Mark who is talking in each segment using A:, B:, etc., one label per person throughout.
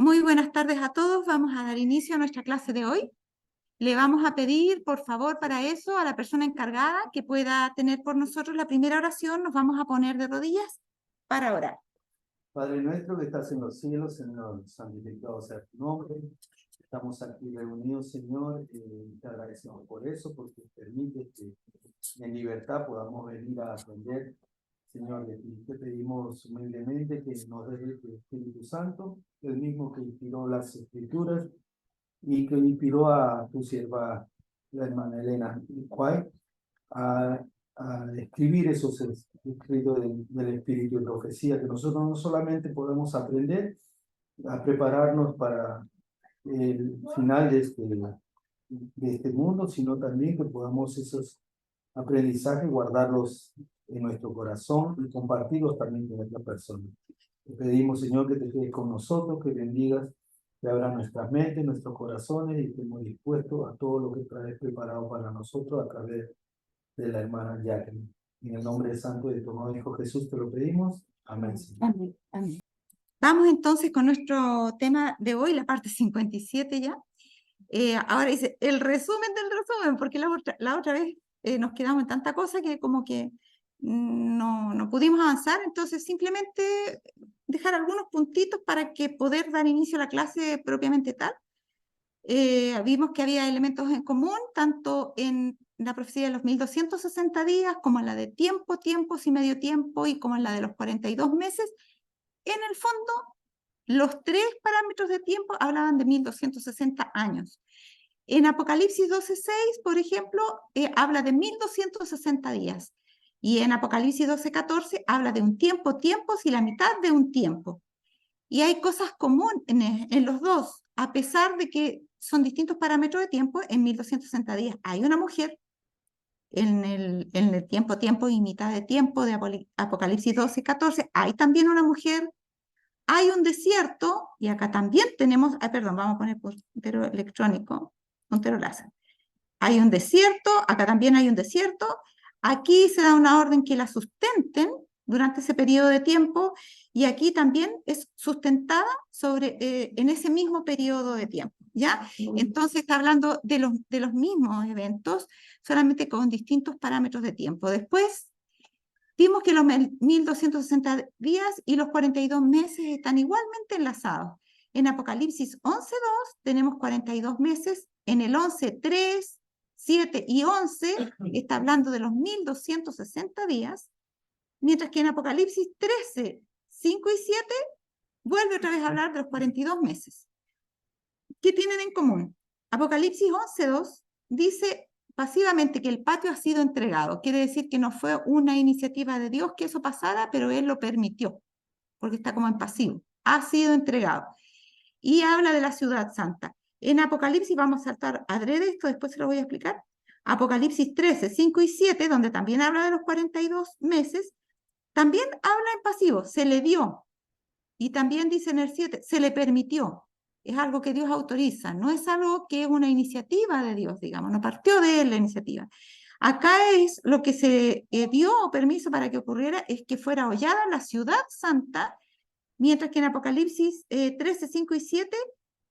A: Muy buenas tardes a todos. Vamos a dar inicio a nuestra clase de hoy. Le vamos a pedir, por favor, para eso, a la persona encargada que pueda tener por nosotros la primera oración. Nos vamos a poner de rodillas para orar.
B: Padre nuestro que estás en los cielos, Señor, santificado sea tu nombre. Estamos aquí reunidos, Señor, te agradecemos por eso, porque permite que en libertad podamos venir a aprender, Señor, de ti. Te pedimos humildemente que nos des tu Espíritu Santo, el mismo que inspiró las Escrituras y que inspiró a tu sierva, la hermana Elena White, a, a escribir esos escritos del Espíritu de profecía, que nosotros no solamente podemos aprender a prepararnos para el final de este mundo, sino también que podamos esos aprendizajes guardarlos en nuestro corazón y compartirlos también con otra persona. Te pedimos, Señor, que te quedes con nosotros, que bendigas, que abra nuestras mentes, nuestros corazones y estemos dispuestos a todo lo que traes preparado para nosotros a través de la hermana Jacqueline. En el nombre santo de tu amado Hijo Jesús te lo pedimos. Amén.
A: Amén. Amén. Vamos entonces con nuestro tema de hoy, la parte 57 ya. Ahora dice el resumen del resumen, porque la otra vez nos quedamos en tanta cosa que como que no pudimos avanzar, entonces simplemente dejar algunos puntitos para que poder dar inicio a la clase propiamente tal. Vimos que había elementos en común, tanto en la profecía de los 1260 días, como en la de tiempo, tiempos y medio tiempo, y como en la de los 42 meses. En el fondo, los tres parámetros de tiempo hablaban de 1260 años. En Apocalipsis 12:6, por ejemplo, habla de 1260 días. Y en Apocalipsis 12:14 habla de un tiempo, tiempos y la mitad de un tiempo. Y hay cosas comunes en los dos, a pesar de que son distintos parámetros de tiempo. En 1260 días hay una mujer, en el tiempo, tiempo y mitad de tiempo de Apocalipsis 12:14 hay también una mujer. Hay un desierto, y acá también tenemos, perdón, vamos a poner puntero electrónico, puntero láser. Hay un desierto, acá también hay un desierto. Aquí se da una orden que la sustenten durante ese periodo de tiempo, y aquí también es sustentada en ese mismo periodo de tiempo, ¿ya? Entonces está hablando de los mismos eventos, solamente con distintos parámetros de tiempo. Después vimos que los 1260 días y los 42 meses están igualmente enlazados. En Apocalipsis 11:2 tenemos 42 meses, en el 11:3, 7 y 11 está hablando de los 1260 días, mientras que en Apocalipsis 13, 5 y 7 vuelve otra vez a hablar de los 42 meses. ¿Qué tienen en común? Apocalipsis 11:2 dice pasivamente que el patio ha sido entregado. Quiere decir que no fue una iniciativa de Dios que eso pasara, pero Él lo permitió, porque está como en pasivo. Ha sido entregado. Y habla de la ciudad santa. En Apocalipsis, vamos a saltar adrede esto, después se lo voy a explicar. Apocalipsis 13, 5 y 7, donde también habla de los 42 meses, también habla en pasivo, se le dio. Y también dice en el 7, se le permitió. Es algo que Dios autoriza, no es algo que es una iniciativa de Dios, digamos, no partió de él la iniciativa. Acá es lo que se dio permiso para que ocurriera, es que fuera hollada la ciudad santa, mientras que en Apocalipsis 13, 5 y 7,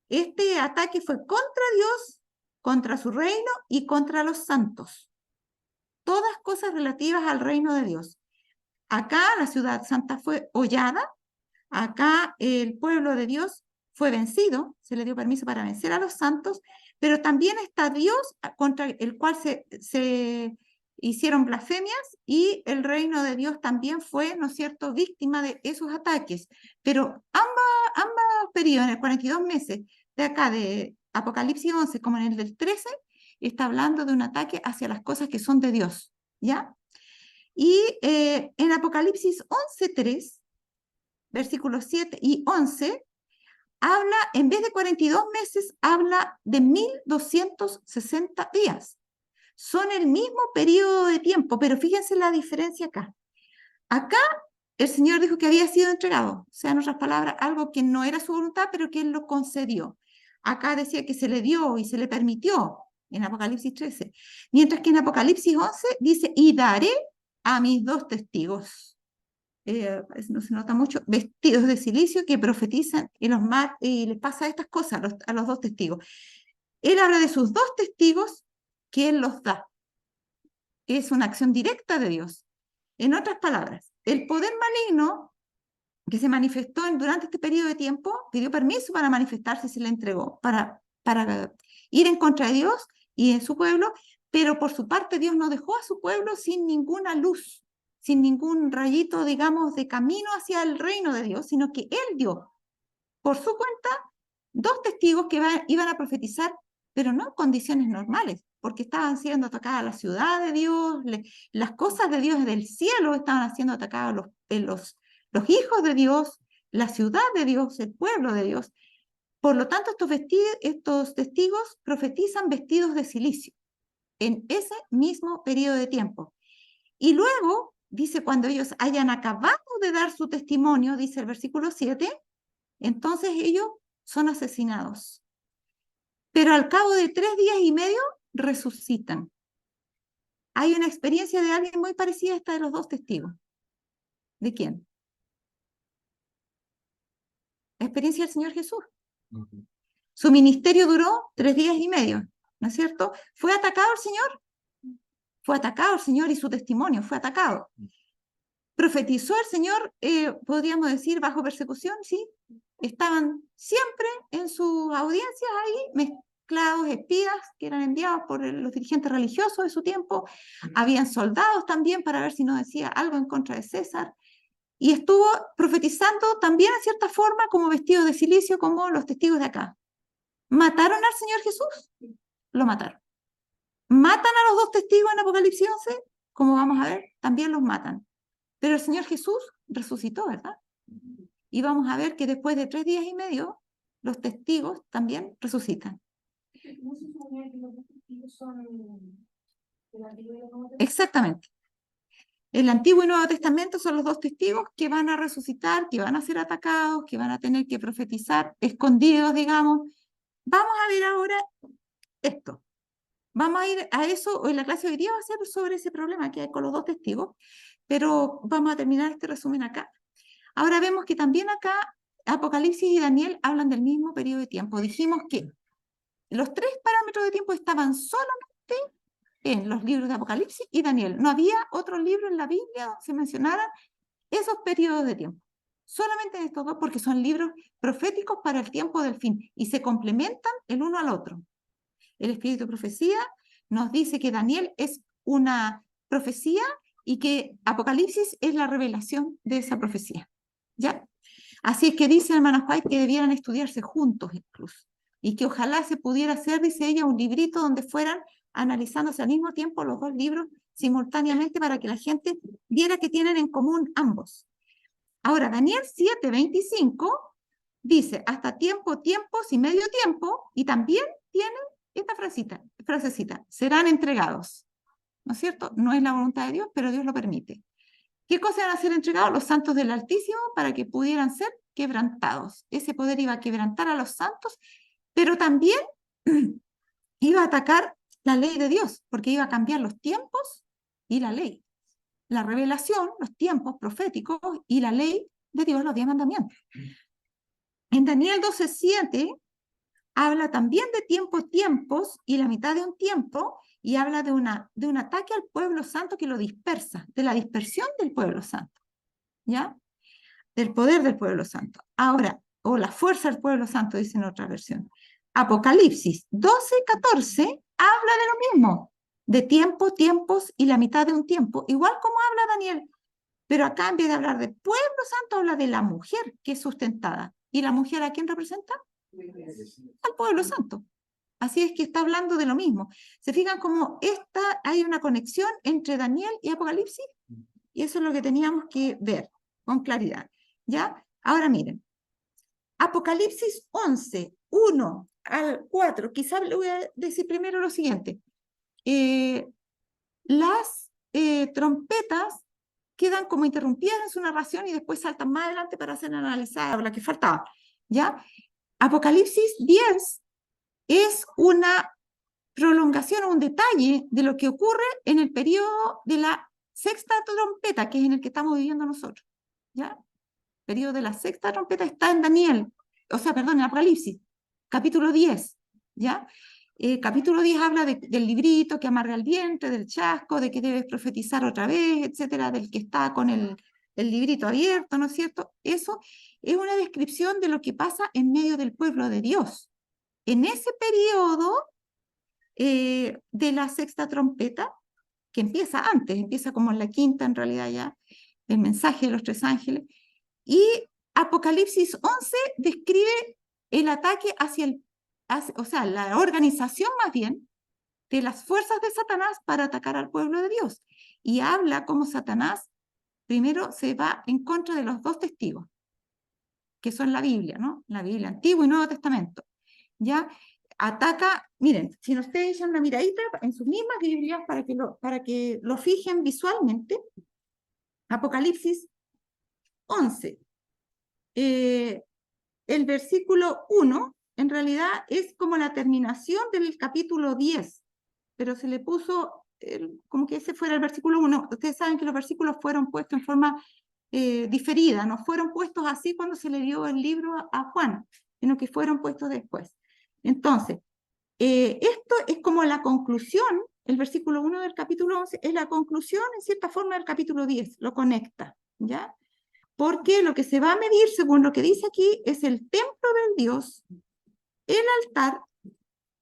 A: este ataque fue contra Dios, contra su reino y contra los santos. Todas cosas relativas al reino de Dios. Acá la ciudad santa fue hollada. Acá el pueblo de Dios fue vencido, se le dio permiso para vencer a los santos, pero también está Dios contra el cual se hicieron blasfemias, y el reino de Dios también fue, ¿no es cierto?, víctima de esos ataques. Pero ambos periodos, en el 42 meses de acá, de Apocalipsis 11 como en el del 13, está hablando de un ataque hacia las cosas que son de Dios, ¿ya? Y en Apocalipsis 11:3, versículos 7 y 11, habla, en vez de 42 meses, habla de 1260 días. Son el mismo periodo de tiempo, pero fíjense la diferencia acá. Acá el Señor dijo que había sido entregado, o sea, en otras palabras, algo que no era su voluntad, pero que Él lo concedió. Acá decía que se le dio y se le permitió, en Apocalipsis 13. Mientras que en Apocalipsis 11 dice, y daré a mis 2 testigos. no se nota mucho, vestidos de silicio que profetizan y les pasa estas cosas a los dos testigos. Él habla de sus dos testigos que él los da. Es una acción directa de Dios. En otras palabras, el poder maligno que se manifestó durante este periodo de tiempo pidió permiso para manifestarse y se le entregó, para ir en contra de Dios y de su pueblo, pero por su parte Dios no dejó a su pueblo sin ninguna luz, sin ningún rayito, digamos, de camino hacia el reino de Dios, sino que Él dio por su cuenta dos testigos que iban a profetizar, pero no en condiciones normales, porque estaban siendo atacadas la ciudad de Dios, las cosas de Dios del cielo estaban siendo atacadas los hijos de Dios, la ciudad de Dios, el pueblo de Dios. Por lo tanto, estos testigos profetizan vestidos de silicio en ese mismo periodo de tiempo. Y luego, dice, cuando ellos hayan acabado de dar su testimonio, dice el versículo 7, entonces ellos son asesinados. Pero al cabo de 3 días y medio resucitan. Hay una experiencia de alguien muy parecida a esta de los dos testigos. ¿De quién? La experiencia del Señor Jesús. Su ministerio duró 3 días y medio, ¿no es cierto? ¿Fue atacado el Señor? Fue atacado el Señor y su testimonio fue atacado. ¿Profetizó el Señor, podríamos decir, bajo persecución? Sí. Estaban siempre en sus audiencias ahí mezclados espías que eran enviados por los dirigentes religiosos de su tiempo. Habían soldados también para ver si no decía algo en contra de César. Y estuvo profetizando también en cierta forma como vestido de silicio, como los testigos de acá. ¿Mataron al Señor Jesús? Lo mataron. ¿Matan a los dos testigos en Apocalipsis 11? Como vamos a ver, también los matan. Pero el Señor Jesús resucitó, ¿verdad? Y vamos a ver que después de 3 días y medio, los testigos también resucitan.
C: ¿No se supone que los dos testigos son el Antiguo y el Nuevo Testamento?
A: Exactamente. El Antiguo y Nuevo Testamento son los dos testigos que van a resucitar, que van a ser atacados, que van a tener que profetizar escondidos, digamos. Vamos a ver ahora esto. Vamos a ir a eso, hoy la clase de hoy día va a ser sobre ese problema que hay con los dos testigos, pero vamos a terminar este resumen acá. Ahora vemos que también acá Apocalipsis y Daniel hablan del mismo periodo de tiempo. Dijimos que los 3 parámetros de tiempo estaban solamente en los libros de Apocalipsis y Daniel. No había otro libro en la Biblia donde se mencionaran esos periodos de tiempo. Solamente en estos dos, porque son libros proféticos para el tiempo del fin y se complementan el uno al otro. El espíritu de profecía nos dice que Daniel es una profecía y que Apocalipsis es la revelación de esa profecía. ¿Ya? Así es que dice hermana White que debieran estudiarse juntos incluso y que ojalá se pudiera hacer, dice ella, un librito donde fueran analizándose al mismo tiempo los dos libros simultáneamente para que la gente viera que tienen en común ambos. Ahora, Daniel 7:25 dice hasta tiempo, tiempos y medio tiempo, y también tiene esta frasecita, serán entregados. ¿No es cierto? No es la voluntad de Dios, pero Dios lo permite. ¿Qué cosas van a ser entregados? Los santos del Altísimo para que pudieran ser quebrantados. Ese poder iba a quebrantar a los santos, pero también iba a atacar la ley de Dios, porque iba a cambiar los tiempos y la ley. La revelación, los tiempos proféticos y la ley de Dios, los 10 mandamientos. En Daniel 12:7 habla también de tiempos y la mitad de un tiempo, y habla de un ataque al pueblo santo que lo dispersa, de la dispersión del pueblo santo, ¿ya? Del poder del pueblo santo. Ahora, o la fuerza del pueblo santo, dice en otra versión. Apocalipsis 12:14 habla de lo mismo, de tiempos y la mitad de un tiempo, igual como habla Daniel, pero acá en vez de hablar de pueblo santo, habla de la mujer que es sustentada. ¿Y la mujer a quién representa? Al pueblo santo. Así es que está hablando de lo mismo. ¿Se fijan cómo hay una conexión entre Daniel y Apocalipsis? Y eso es lo que teníamos que ver con claridad. ¿Ya? Ahora miren. Apocalipsis 11:1 al 4. Quizás le voy a decir primero lo siguiente. Las trompetas quedan como interrumpidas en su narración y después saltan más adelante para ser analizadas, la que faltaba. ¿Ya? Apocalipsis 10 es una prolongación o un detalle de lo que ocurre en el periodo de la sexta trompeta, que es en el que estamos viviendo nosotros. ¿ya? Periodo de la sexta trompeta está en Daniel, o sea, perdón, en Apocalipsis, capítulo 10, ¿ya? Capítulo 10 habla del librito que amarra el vientre, del chasco, de que debes profetizar otra vez, etcétera, del que está con el librito abierto, ¿no es cierto? Eso es una descripción de lo que pasa en medio del pueblo de Dios. En ese periodo de la sexta trompeta, que empieza antes, empieza como en la quinta en realidad ya, el mensaje de los tres ángeles, y Apocalipsis 11 describe el ataque o sea, la organización más bien de las fuerzas de Satanás para atacar al pueblo de Dios. Y habla como Satanás primero se va en contra de los dos testigos, que son la Biblia, ¿no? La Biblia, Antiguo y Nuevo Testamento. Ya ataca, miren, si ustedes echan una miradita en sus mismas Biblias para que lo fijen visualmente, Apocalipsis 11. El versículo 1 en realidad es como la terminación del capítulo 10, pero se le puso como que ese fuera el versículo 1. Ustedes saben que los versículos fueron puestos en forma diferida, no fueron puestos así cuando se le dio el libro a Juan, sino que fueron puestos después. Entonces, esto es como la conclusión, el versículo 1 del capítulo 11 es la conclusión en cierta forma del capítulo 10, lo conecta, ¿ya? Porque lo que se va a medir, según lo que dice aquí, es el templo del Dios, el altar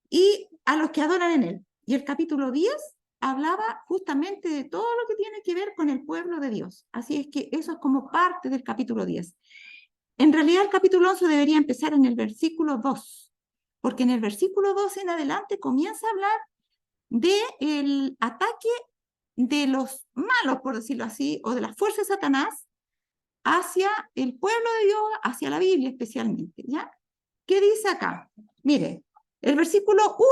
A: y a los que adoran en él. Y el capítulo 10 hablaba justamente de todo lo que tiene que ver con el pueblo de Dios. Así es que eso es como parte del capítulo 10. En realidad el capítulo 11 debería empezar en el versículo 2, porque en el versículo 2 en adelante comienza a hablar del ataque de los malos, por decirlo así, o de las fuerzas de Satanás, hacia el pueblo de Dios, hacia la Biblia especialmente, ¿ya? ¿Qué dice acá? Mire, el versículo 1,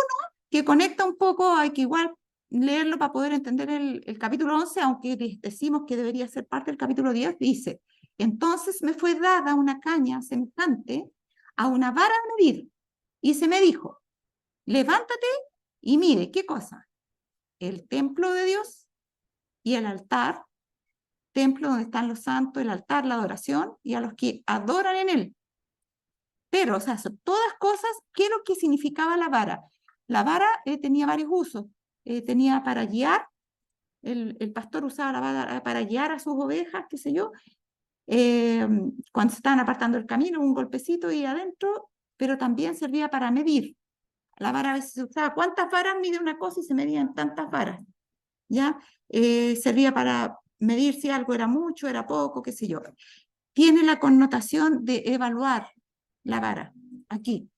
A: que conecta un poco, hay que igual leerlo para poder entender el capítulo 11, aunque decimos que debería ser parte del capítulo 10, dice, entonces me fue dada una caña semejante a una vara de medir, y se me dijo, levántate y mire, ¿qué cosa? El templo de Dios y el altar, templo donde están los santos, el altar, la adoración, y a los que adoran en él. Pero, o sea, son todas cosas, ¿qué es lo que significaba la vara? La vara tenía varios usos. Tenía para guiar, el pastor usaba la vara para guiar a sus ovejas, qué sé yo, cuando se estaban apartando el camino, un golpecito y adentro, pero también servía para medir. La vara a veces se usaba, ¿cuántas varas mide una cosa y se medían tantas varas? ¿Ya? Servía para medir si algo era mucho, era poco, qué sé yo. Tiene la connotación de evaluar la vara, aquí,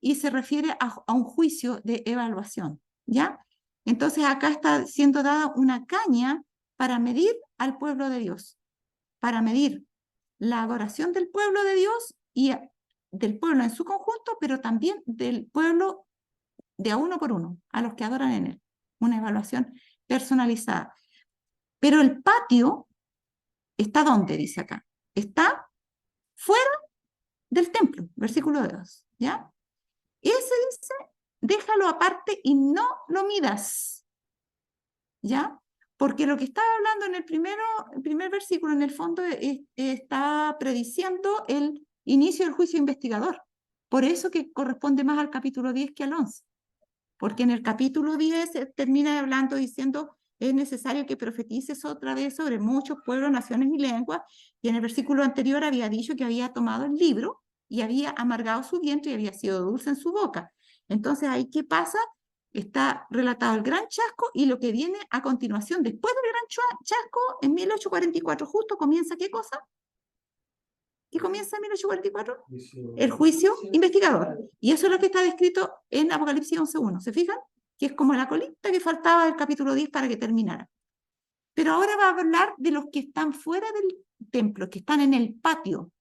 A: y se refiere a un juicio de evaluación, ¿ya? Entonces acá está siendo dada una caña para medir al pueblo de Dios, para medir la adoración del pueblo de Dios y del pueblo en su conjunto, pero también del pueblo de a uno por uno, a los que adoran en él. Una evaluación personalizada. Pero el patio está ¿dónde? Dice acá. Está fuera del templo, versículo 2, ¿ya? Ese dice, déjalo aparte y no lo midas, ¿ya? Porque lo que está hablando en el primer versículo, en el fondo, está prediciendo el inicio del juicio investigador. Por eso que corresponde más al capítulo 10 que al 11. Porque en el capítulo 10 termina hablando diciendo, es necesario que profetices otra vez sobre muchos pueblos, naciones y lenguas, y en el versículo anterior había dicho que había tomado el libro y había amargado su vientre y había sido dulce en su boca. Entonces, ahí, ¿qué pasa? Está relatado el gran chasco y lo que viene a continuación, después del gran chasco, en 1844, justo comienza, ¿qué cosa? ¿Qué comienza en 1844? El juicio investigador. Y eso es lo que está descrito en Apocalipsis 11.1. ¿Se fijan? Que es como la colita que faltaba del capítulo 10 para que terminara. Pero ahora va a hablar de los que están fuera del templo, que están en el patio.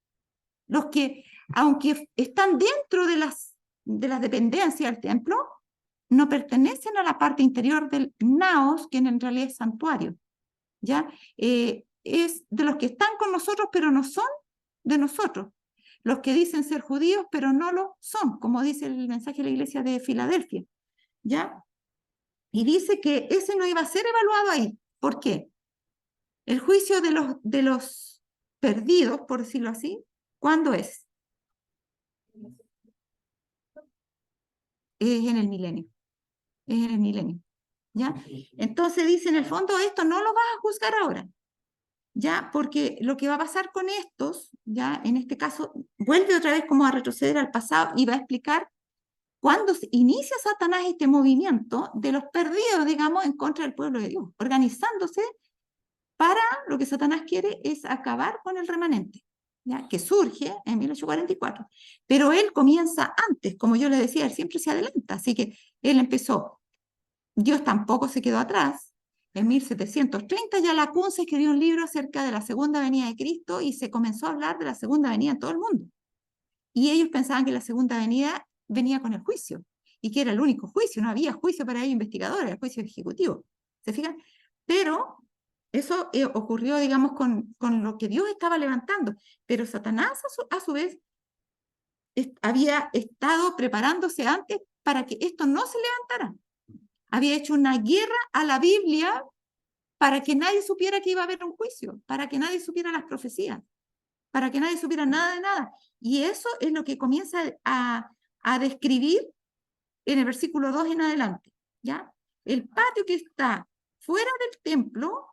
A: Los que, aunque están dentro de las dependencias del templo, no pertenecen a la parte interior del naos, que en realidad es santuario. ¿Ya? Es de los que están con nosotros, pero no son de nosotros. Los que dicen ser judíos, pero no lo son, como dice el mensaje de la iglesia de Filadelfia. ¿Ya? Y dice que ese no iba a ser evaluado ahí. ¿Por qué? El juicio de los perdidos, por decirlo así, ¿cuándo es? Es en el milenio. Es en el milenio. ¿Ya? Entonces dice, en el fondo, esto no lo vas a juzgar ahora. ¿Ya? Porque lo que va a pasar con estos, ya en este caso, vuelve otra vez como a retroceder al pasado y va a explicar cuándo inicia Satanás este movimiento de los perdidos, digamos, en contra del pueblo de Dios, organizándose para lo que Satanás quiere es acabar con el remanente, ¿ya? Que surge en 1844. Pero él comienza antes, como yo le decía, él siempre se adelanta, así que él empezó. Dios tampoco se quedó atrás. En 1730 ya Lacunza escribió un libro acerca de la segunda venida de Cristo y se comenzó a hablar de la segunda venida en todo el mundo. Y ellos pensaban que la segunda venida venía con el juicio y que era el único juicio, no había juicio para ellos investigadores, el juicio ejecutivo. ¿Se fijan? Pero eso ocurrió, digamos, con lo que Dios estaba levantando. Pero Satanás, a su vez, había estado preparándose antes para que esto no se levantara. Había hecho una guerra a la Biblia para que nadie supiera que iba a haber un juicio, para que nadie supiera las profecías, para que nadie supiera nada de nada. Y eso es lo que comienza a describir en el versículo 2 en adelante. ¿Ya? El patio que está fuera del templo,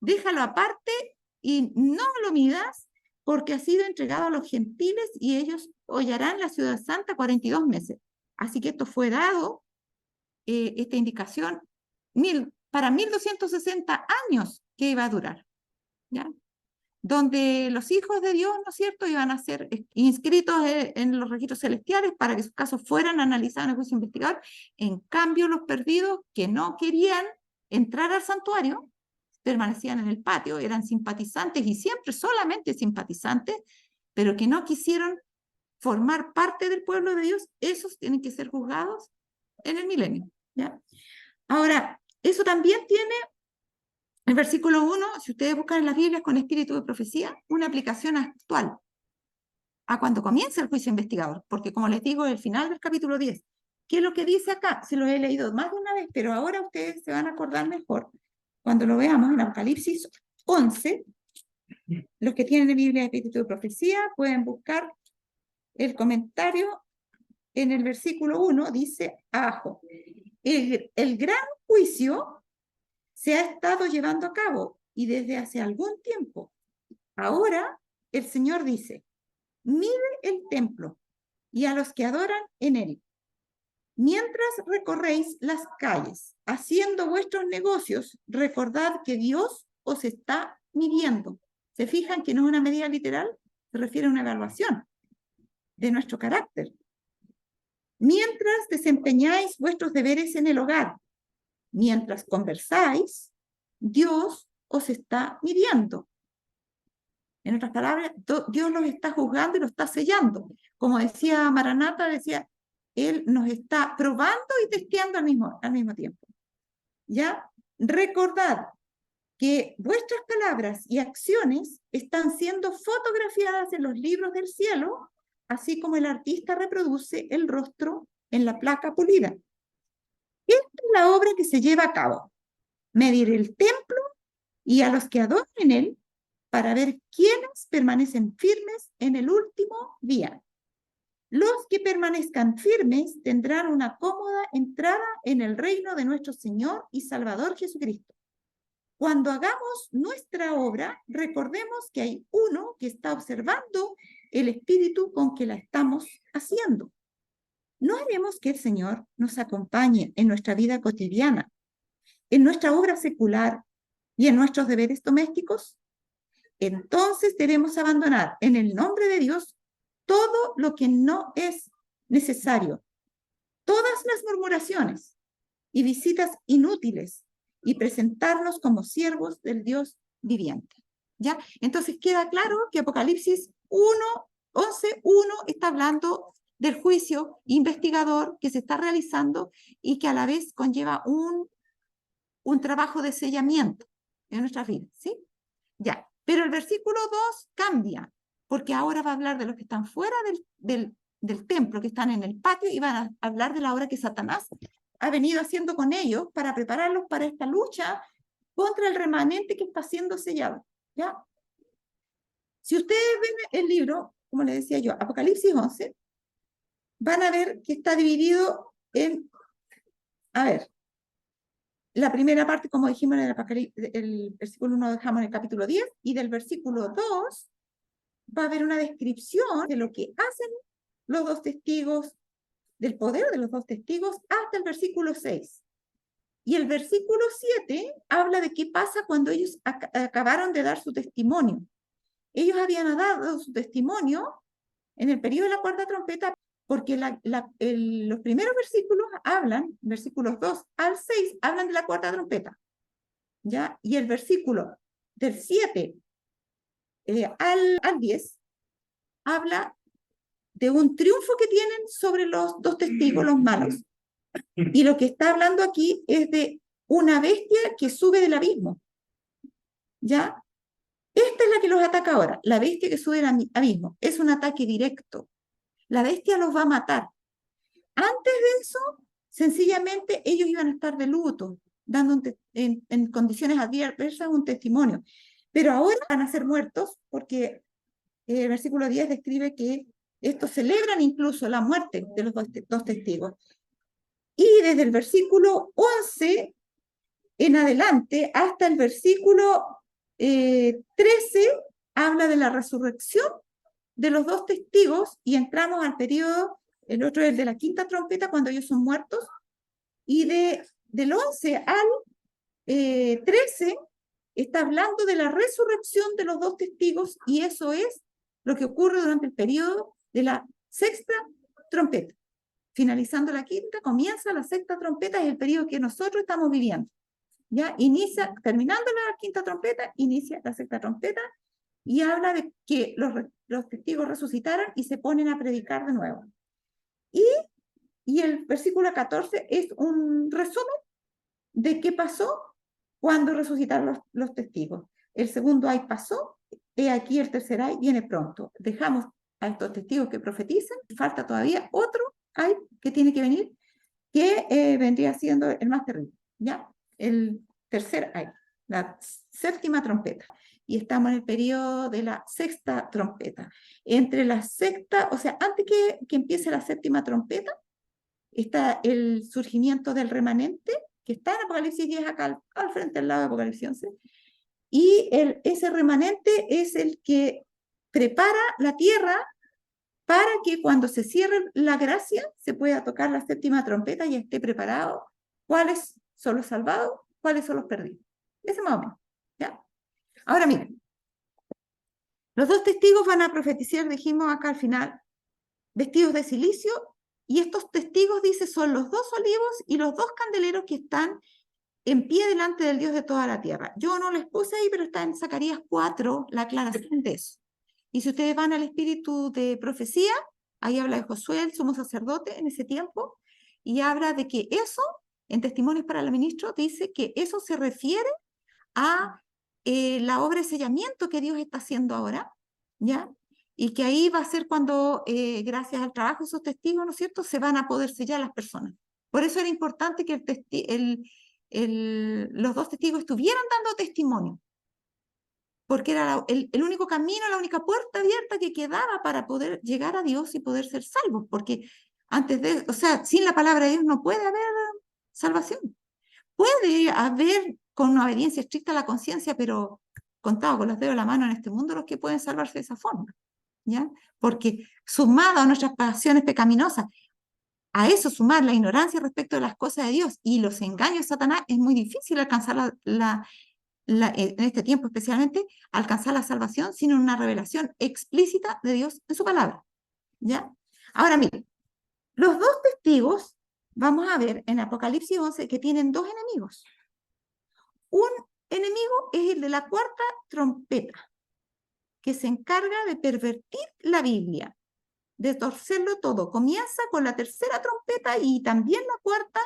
A: déjalo aparte y no lo midas, porque ha sido entregado a los gentiles y ellos hollarán la ciudad santa 42 meses. Así que esto fue dado, esta indicación, para 1260 años que iba a durar, ¿ya? Donde los hijos de Dios, ¿no es cierto?, iban a ser inscritos en los registros celestiales para que sus casos fueran analizados en el juicio investigador. En cambio, los perdidos que no querían entrar al santuario, permanecían en el patio, eran simpatizantes y siempre solamente simpatizantes, pero que no quisieron formar parte del pueblo de Dios, esos tienen que ser juzgados en el milenio, ¿ya? Ahora, eso también tiene, el versículo 1, si ustedes buscan en las Biblias con espíritu de profecía, una aplicación actual a cuando comienza el juicio investigador, porque como les digo, el final del capítulo 10, ¿qué es lo que dice acá? Se lo he leído más de una vez, pero ahora ustedes se van a acordar mejor cuando lo veamos en Apocalipsis 11. Los que tienen Biblia de espíritu de profecía pueden buscar el comentario en el versículo 1, dice abajo, el gran juicio se ha estado llevando a cabo y desde hace algún tiempo. Ahora el Señor dice, mire el templo y a los que adoran en él. Mientras recorréis las calles haciendo vuestros negocios, recordad que Dios os está midiendo. ¿Se fijan que no es una medida literal? Se refiere a una evaluación de nuestro carácter. Mientras desempeñáis vuestros deberes en el hogar, mientras conversáis, Dios os está midiendo. En otras palabras, Dios los está juzgando y los está sellando. Como decía Maranata, decía, Él nos está probando y testeando al mismo tiempo. ¿Ya? Recordad que vuestras palabras y acciones están siendo fotografiadas en los libros del cielo, así como el artista reproduce el rostro en la placa pulida. Esta es la obra que se lleva a cabo. Medir el templo y a los que adoran en él para ver quiénes permanecen firmes en el último día. Los que permanezcan firmes tendrán una cómoda entrada en el reino de nuestro Señor y Salvador Jesucristo. Cuando hagamos nuestra obra, recordemos que hay uno que está observando el espíritu con que la estamos haciendo. ¿No haremos que el Señor nos acompañe en nuestra vida cotidiana, en nuestra obra secular y en nuestros deberes domésticos? Entonces debemos abandonar en el nombre de Dios todo lo que no es necesario, todas las murmuraciones y visitas inútiles y presentarnos como siervos del Dios viviente. ¿Ya? Entonces queda claro que Apocalipsis 11:1 está hablando del juicio investigador que se está realizando y que a la vez conlleva un trabajo de sellamiento en nuestras vidas, ¿sí? Ya, pero el versículo 2 cambia, porque ahora va a hablar de los que están fuera del templo, que están en el patio, y van a hablar de la obra que Satanás ha venido haciendo con ellos para prepararlos para esta lucha contra el remanente que está siendo sellado, ¿ya? Si ustedes ven el libro, como les decía yo, Apocalipsis 11, van a ver que está dividido en, a ver, la primera parte, como dijimos en el versículo 1, dejamos en el capítulo 10, y del versículo 2 va a haber una descripción de lo que hacen los dos testigos, del poder de los dos testigos, hasta el versículo 6. Y el versículo 7 habla de qué pasa cuando ellos acabaron de dar su testimonio. Ellos habían dado su testimonio en el periodo de la cuarta trompeta, porque los primeros versículos hablan, versículos 2 al 6, hablan de la cuarta trompeta, ¿ya? Y el versículo del 7 al 10 habla de un triunfo que tienen sobre los dos testigos, los malos. Y lo que está hablando aquí es de una bestia que sube del abismo, ¿ya? Esta es la que los ataca ahora, la bestia que sube del abismo. Es un ataque directo. La bestia los va a matar. Antes de eso, sencillamente ellos iban a estar de luto, dando en condiciones adversas un testimonio. Pero ahora van a ser muertos porque el versículo 10 describe que estos celebran incluso la muerte de los dos testigos. Y desde el versículo 11 en adelante hasta el versículo 13 habla de la resurrección de los dos testigos y entramos al periodo, el otro es el de la quinta trompeta, cuando ellos son muertos, y del 11 al 13 está hablando de la resurrección de los dos testigos, y eso es lo que ocurre durante el periodo de la sexta trompeta. Finalizando la quinta, comienza la sexta trompeta, es el periodo que nosotros estamos viviendo. ¿Ya? Terminando la quinta trompeta, inicia la sexta trompeta, y habla de que los testigos resucitaron y se ponen a predicar de nuevo. Y el versículo 14 es un resumen de qué pasó cuando resucitaron los testigos. El segundo ay pasó, y aquí el tercer ay viene pronto. Dejamos a estos testigos que profetizan, falta todavía otro ay que tiene que venir, que vendría siendo el más terrible, ¿ya? El tercer ay, la séptima trompeta. Y estamos en el periodo de la sexta trompeta. Entre la sexta, o sea, antes que empiece la séptima trompeta, está el surgimiento del remanente, que está en Apocalipsis 10 acá al frente, al lado de Apocalipsis 11, y ese remanente es el que prepara la tierra para que cuando se cierre la gracia se pueda tocar la séptima trompeta y esté preparado cuáles son los salvados, cuáles son los perdidos. Ese más o menos, ¿ya? Ahora miren, los dos testigos van a profetizar, dijimos acá al final, vestidos de silicio, y estos testigos, dice, son los dos olivos y los dos candeleros que están en pie delante del Dios de toda la tierra. Yo no les puse ahí, pero está en Zacarías 4 la aclaración de eso. Y si ustedes van al espíritu de profecía, ahí habla de Josué, el sumo sacerdote en ese tiempo, y habla de que eso, en Testimonios para el Ministro, dice que eso se refiere a la obra de sellamiento que Dios está haciendo ahora, ¿ya? Y que ahí va a ser cuando, gracias al trabajo de esos testigos, ¿no es cierto?, se van a poder sellar las personas. Por eso era importante que los dos testigos estuvieran dando testimonio, porque era el único camino, la única puerta abierta que quedaba para poder llegar a Dios y poder ser salvos, porque antes de, o sea, sin la palabra de Dios no puede haber salvación. Puede haber con una obediencia estricta a la conciencia, pero contado con los dedos de la mano en este mundo los que pueden salvarse de esa forma, ¿ya? Porque sumado a nuestras pasiones pecaminosas, a eso sumar la ignorancia respecto de las cosas de Dios y los engaños de Satanás, es muy difícil alcanzar en este tiempo especialmente, alcanzar la salvación sin una revelación explícita de Dios en su palabra, ¿ya? Ahora miren, los dos testigos, vamos a ver en Apocalipsis 11 que tienen dos enemigos. Un enemigo es el de la cuarta trompeta, que se encarga de pervertir la Biblia, de torcerlo todo. Comienza con la tercera trompeta y también la cuarta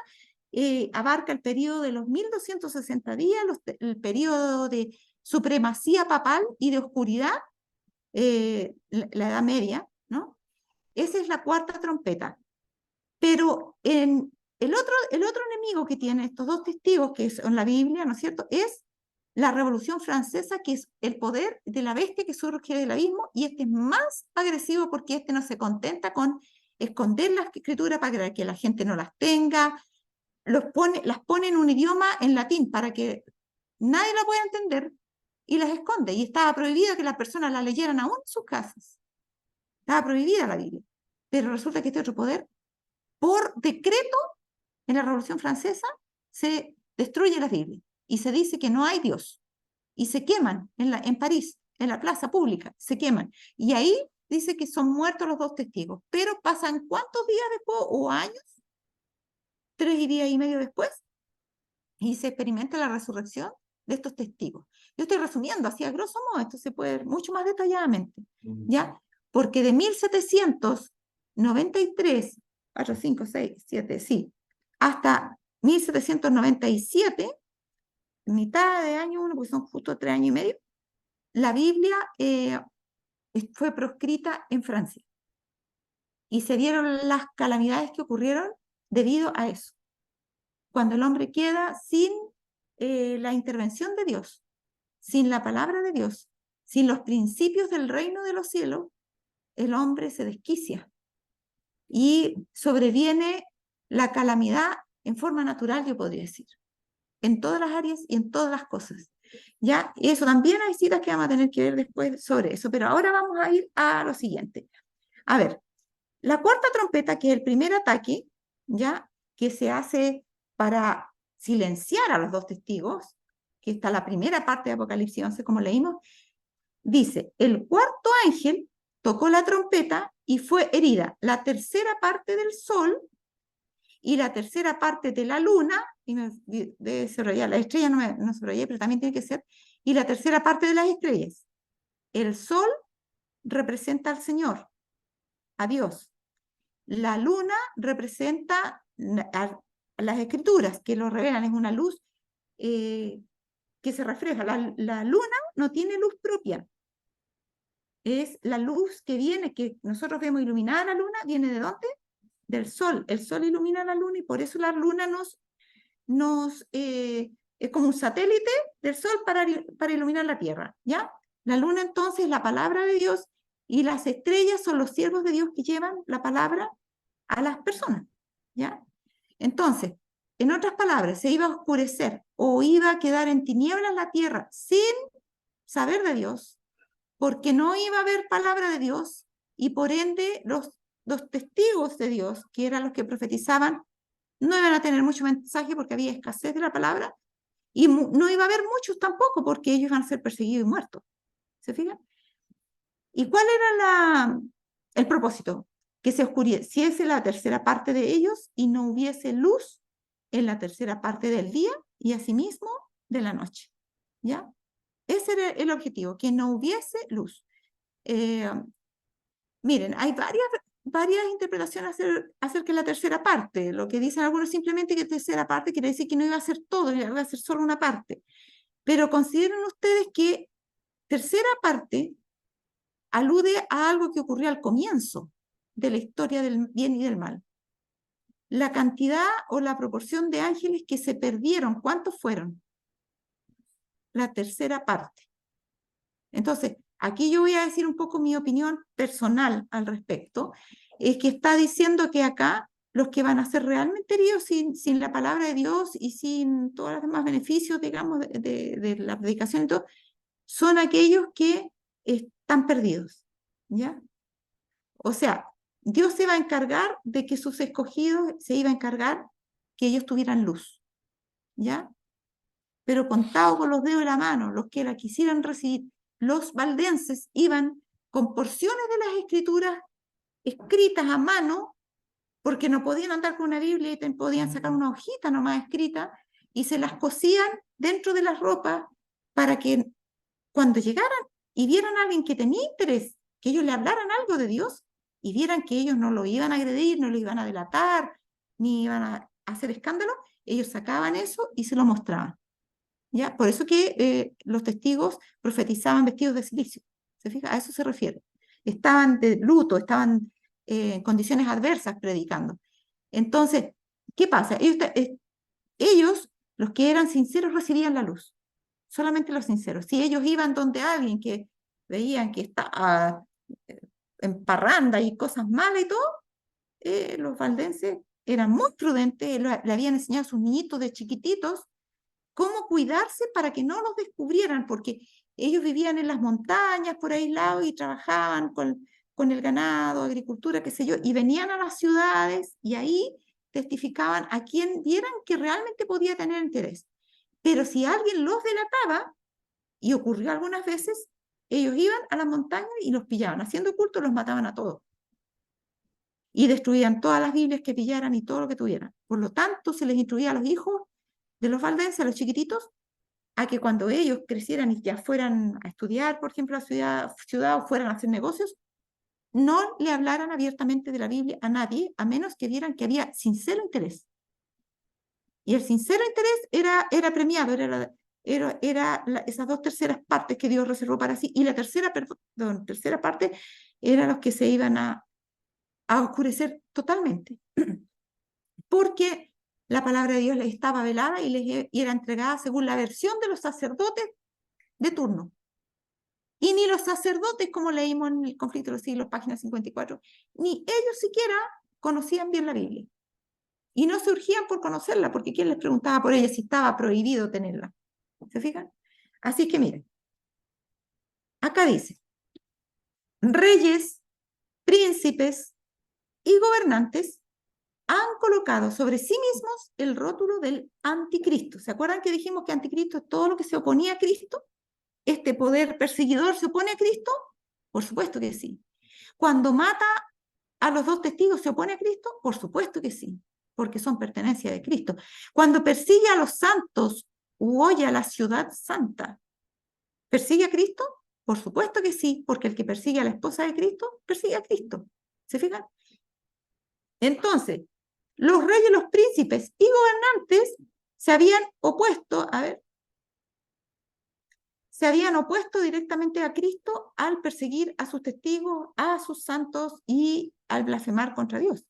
A: abarca el periodo de los 1260 días, el periodo de supremacía papal y de oscuridad, la Edad Media, ¿no? Esa es la cuarta trompeta. Pero el otro enemigo que tienen estos dos testigos, que son la Biblia, ¿no es cierto?, es la Revolución Francesa, que es el poder de la bestia que surge del abismo, y este es más agresivo porque este no se contenta con esconder la escritura para que la gente no las tenga, las pone en un idioma en latín para que nadie la pueda entender y las esconde. Y estaba prohibido que las personas la leyeran aún en sus casas. Estaba prohibida la Biblia. Pero resulta que este otro poder, por decreto, en la Revolución Francesa, se destruye las Biblias y se dice que no hay Dios. Y se queman en París, en la plaza pública, se queman. Y ahí dice que son muertos los dos testigos. Pero pasan ¿cuántos días después o años? 3 días y medio después, y se experimenta la resurrección de estos testigos. Yo estoy resumiendo así a grosso modo, esto se puede ver mucho más detalladamente, ¿ya? Porque de 1793, 4, 5, 6, 7, sí, hasta 1797, mitad de año uno, pues son justo 3 años y medio, la Biblia fue proscrita en Francia. Y se dieron las calamidades que ocurrieron debido a eso. Cuando el hombre queda sin la intervención de Dios, sin la palabra de Dios, sin los principios del reino de los cielos, el hombre se desquicia y sobreviene la calamidad en forma natural, yo podría decir, en todas las áreas y en todas las cosas. ¿Ya? Y eso también hay citas que vamos a tener que ver después sobre eso, pero ahora vamos a ir a lo siguiente. A ver, la cuarta trompeta, que es el primer ataque, ¿ya? Que se hace para silenciar a los dos testigos, que está la primera parte de Apocalipsis 11, como leímos, dice, el cuarto ángel tocó la trompeta y fue herida la tercera parte del sol y la tercera parte de la luna, y debe subrayar, la estrella no subrayé, pero también tiene que ser, y la tercera parte de las estrellas. El sol representa al Señor, a Dios. La luna representa a las escrituras, que lo revelan, es una luz que se refleja. La luna no tiene luz propia, es la luz que viene, que nosotros vemos iluminada la luna, ¿viene de dónde? Del sol. El sol ilumina la luna y por eso la luna es como un satélite del sol para iluminar la tierra, ¿ya? La luna entonces es la palabra de Dios y las estrellas son los siervos de Dios que llevan la palabra a las personas, ¿ya? Entonces, en otras palabras, se iba a oscurecer o iba a quedar en tinieblas la tierra sin saber de Dios, porque no iba a haber palabra de Dios y por ende los testigos de Dios, que eran los que profetizaban, no iban a tener mucho mensaje porque había escasez de la palabra y no iba a haber muchos tampoco porque ellos iban a ser perseguidos y muertos. ¿Se fijan? ¿Y cuál era el propósito? Que se oscureciese la tercera parte de ellos y no hubiese luz en la tercera parte del día y asimismo de la noche. ¿Ya? Ese era el objetivo, que no hubiese luz. Miren, hay varias interpretaciones acerca de la tercera parte. Lo que dicen algunos simplemente que tercera parte quiere decir que no iba a ser todo, iba a ser solo una parte. Pero consideren ustedes que tercera parte alude a algo que ocurrió al comienzo de la historia del bien y del mal. La cantidad o la proporción de ángeles que se perdieron, ¿cuántos fueron? La tercera parte. Entonces, aquí yo voy a decir un poco mi opinión personal al respecto, es que está diciendo que acá los que van a ser realmente heridos sin la palabra de Dios y sin todos los demás beneficios, digamos, de la predicación y todo, son aquellos que están perdidos, ¿ya? O sea, Dios se va a encargar de que sus escogidos, se iba a encargar que ellos tuvieran luz, ¿ya? Pero contado con los dedos de la mano, los que la quisieran recibir, los valdenses iban con porciones de las escrituras escritas a mano, porque no podían andar con una Biblia y podían sacar una hojita nomás escrita, y se las cosían dentro de las ropas para que cuando llegaran y vieran a alguien que tenía interés, que ellos le hablaran algo de Dios, y vieran que ellos no lo iban a agredir, no lo iban a delatar, ni iban a hacer escándalo, ellos sacaban eso y se lo mostraban. ¿Ya? Por eso que los testigos profetizaban vestidos de silicio. ¿Se fija? A eso se refiere. Estaban de luto, estaban en condiciones adversas predicando. Entonces, ¿qué pasa? Ellos, los que eran sinceros, recibían la luz. solamente los sinceros. Si ellos iban donde alguien que veían que estaba en parranda y cosas malas y todo, los valdenses eran muy prudentes, le habían enseñado a sus niñitos de chiquititos cómo cuidarse para que no los descubrieran, porque ellos vivían en las montañas por ahí lado y trabajaban con el ganado, agricultura, qué sé yo, y venían a las ciudades y ahí testificaban a quien vieran que realmente podía tener interés. Pero si alguien los delataba, y ocurrió algunas veces, ellos iban a las montañas y los pillaban, haciendo culto los mataban a todos. Y destruían todas las Biblias que pillaran y todo lo que tuvieran. Por lo tanto, se les instruía a los hijos de los valdenses, a los chiquititos, a que cuando ellos crecieran y ya fueran a estudiar, por ejemplo, a la ciudad o fueran a hacer negocios, no le hablaran abiertamente de la Biblia a nadie, a menos que vieran que había sincero interés. Y el sincero interés era premiado, esas 2/3 partes que Dios reservó para sí, y la tercera parte eran los que se iban a oscurecer totalmente, porque la palabra de Dios les estaba velada y era entregada según la versión de los sacerdotes de turno. Y ni los sacerdotes, como leímos en el Conflicto de los Siglos, página 54, ni ellos siquiera conocían bien la Biblia. Y no se urgían por conocerla, porque ¿quién les preguntaba por ella si estaba prohibido tenerla? ¿Se fijan? Así que miren, acá dice, reyes, príncipes y gobernantes han colocado sobre sí mismos el rótulo del anticristo. ¿Se acuerdan que dijimos que anticristo es todo lo que se oponía a Cristo? ¿Este poder perseguidor se opone a Cristo? Por supuesto que sí. Cuando mata a los 2 testigos, ¿se opone a Cristo? Por supuesto que sí, porque son pertenencia de Cristo. Cuando persigue a los santos u oye a la ciudad santa, ¿persigue a Cristo? Por supuesto que sí, porque el que persigue a la esposa de Cristo, persigue a Cristo. ¿Se fijan? Entonces, los reyes, los príncipes y gobernantes se habían opuesto, se habían opuesto directamente a Cristo al perseguir a sus testigos, a sus santos y al blasfemar contra Dios.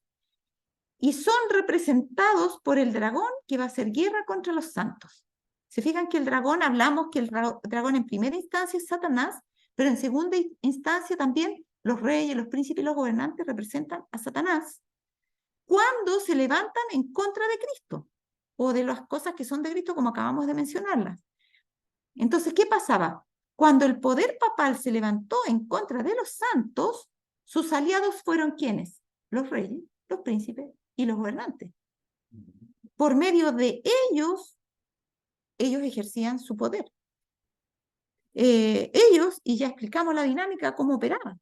A: Y son representados por el dragón que va a hacer guerra contra los santos. Se fijan que el dragón, hablamos que el dragón en primera instancia es Satanás, pero en segunda instancia también los reyes, los príncipes y los gobernantes representan a Satanás cuando se levantan en contra de Cristo o de las cosas que son de Cristo, como acabamos de mencionarlas. Entonces, ¿qué pasaba? Cuando el poder papal se levantó en contra de los santos, sus aliados fueron ¿quiénes? Los reyes, los príncipes y los gobernantes. Por medio de ellos ejercían su poder. Ellos, y ya explicamos la dinámica, cómo operaban,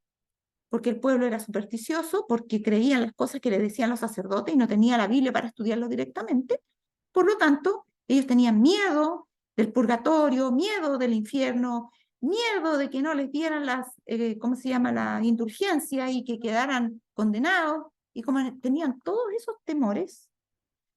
A: porque el pueblo era supersticioso, porque creían las cosas que le decían los sacerdotes y no tenía la Biblia para estudiarlo directamente. Por lo tanto, ellos tenían miedo del purgatorio, miedo del infierno, miedo de que no les dieran la indulgencia y que quedaran condenados. Y como tenían todos esos temores,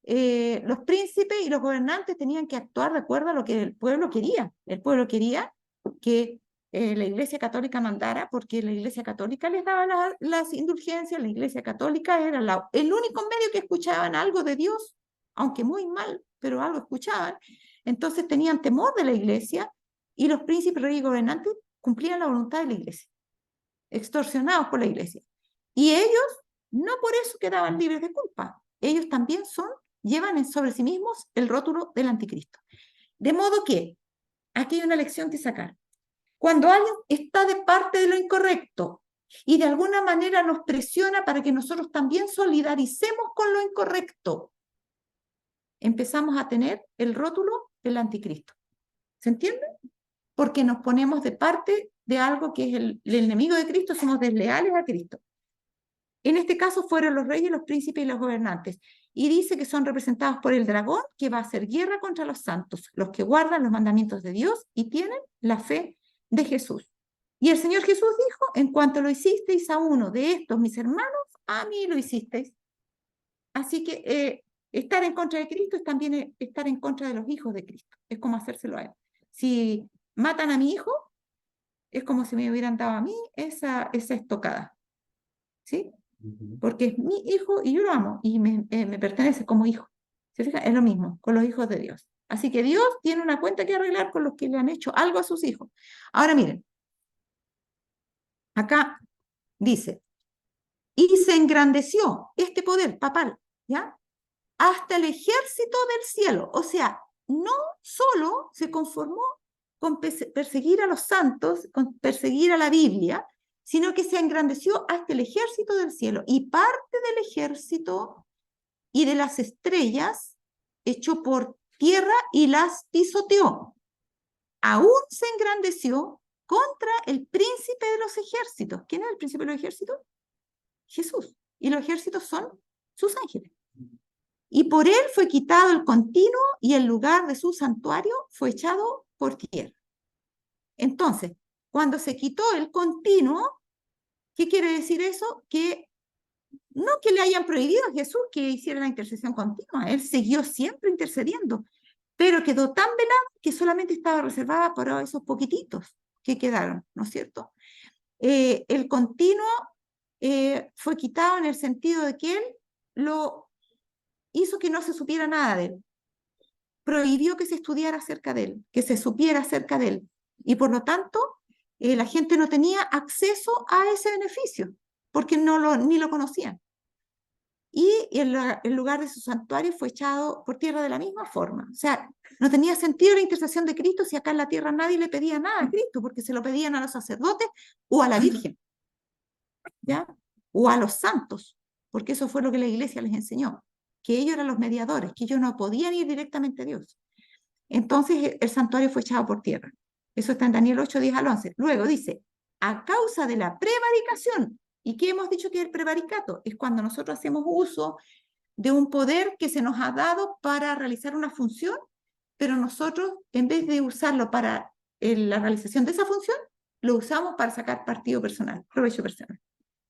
A: los príncipes y los gobernantes tenían que actuar de acuerdo a lo que el pueblo quería. El pueblo quería que la Iglesia Católica mandara, porque la Iglesia Católica les daba las indulgencias, la Iglesia Católica era el único medio que escuchaban algo de Dios, aunque muy mal, pero algo escuchaban. Entonces tenían temor de la Iglesia y los príncipes, reyes y gobernantes cumplían la voluntad de la Iglesia, extorsionados por la Iglesia. Y ellos no por eso quedaban libres de culpa. Ellos también llevan sobre sí mismos el rótulo del anticristo. De modo que, aquí hay una lección que sacar. Cuando alguien está de parte de lo incorrecto y de alguna manera nos presiona para que nosotros también solidaricemos con lo incorrecto, empezamos a tener el rótulo del anticristo. ¿Se entiende? Porque nos ponemos de parte de algo que es el enemigo de Cristo, somos desleales a Cristo. En este caso fueron los reyes, los príncipes y los gobernantes. Y dice que son representados por el dragón que va a hacer guerra contra los santos, los que guardan los mandamientos de Dios y tienen la fe de Jesús. Y el Señor Jesús dijo, en cuanto lo hicisteis a uno de estos mis hermanos, a mí lo hicisteis. Así que estar en contra de Cristo es también estar en contra de los hijos de Cristo. Es como hacérselo a él. Si matan a mi hijo, es como si me hubieran dado a mí esa estocada. ¿Sí? Porque es mi hijo y yo lo amo y me pertenece como hijo. ¿Se fijan? Es lo mismo con los hijos de Dios. Así que Dios tiene una cuenta que arreglar con los que le han hecho algo a sus hijos. Ahora miren, acá dice, y se engrandeció este poder papal, ¿ya? Hasta el ejército del cielo. O sea, no solo se conformó con perseguir a los santos, con perseguir a la Biblia, sino que se engrandeció hasta el ejército del cielo. Y parte del ejército y de las estrellas echó por tierra y las pisoteó. Aún se engrandeció contra el príncipe de los ejércitos. ¿Quién es el príncipe de los ejércitos? Jesús. Y los ejércitos son sus ángeles. Y por él fue quitado el continuo y el lugar de su santuario fue echado por tierra. Entonces, cuando se quitó el continuo, ¿qué quiere decir eso? Que no que le hayan prohibido a Jesús que hiciera la intercesión continua, él siguió siempre intercediendo, pero quedó tan velado que solamente estaba reservada para esos poquititos que quedaron, ¿no es cierto? El continuo fue quitado en el sentido de que él lo hizo que no se supiera nada de él, prohibió que se estudiara acerca de él, que se supiera acerca de él, y por lo tanto la gente no tenía acceso a ese beneficio, porque ni lo conocían. Y el lugar de su santuario fue echado por tierra de la misma forma. O sea, no tenía sentido la intercesión de Cristo si acá en la tierra nadie le pedía nada a Cristo, porque se lo pedían a los sacerdotes o a la Virgen, ¿ya? O a los santos, porque eso fue lo que la iglesia les enseñó, que ellos eran los mediadores, que ellos no podían ir directamente a Dios. Entonces el santuario fue echado por tierra. Eso está en Daniel 8, 10 al 11. Luego dice, a causa de la prevaricación. ¿Y qué hemos dicho que es el prevaricato? Es cuando nosotros hacemos uso de un poder que se nos ha dado para realizar una función, pero nosotros, en vez de usarlo para la realización de esa función, lo usamos para sacar partido personal, provecho personal.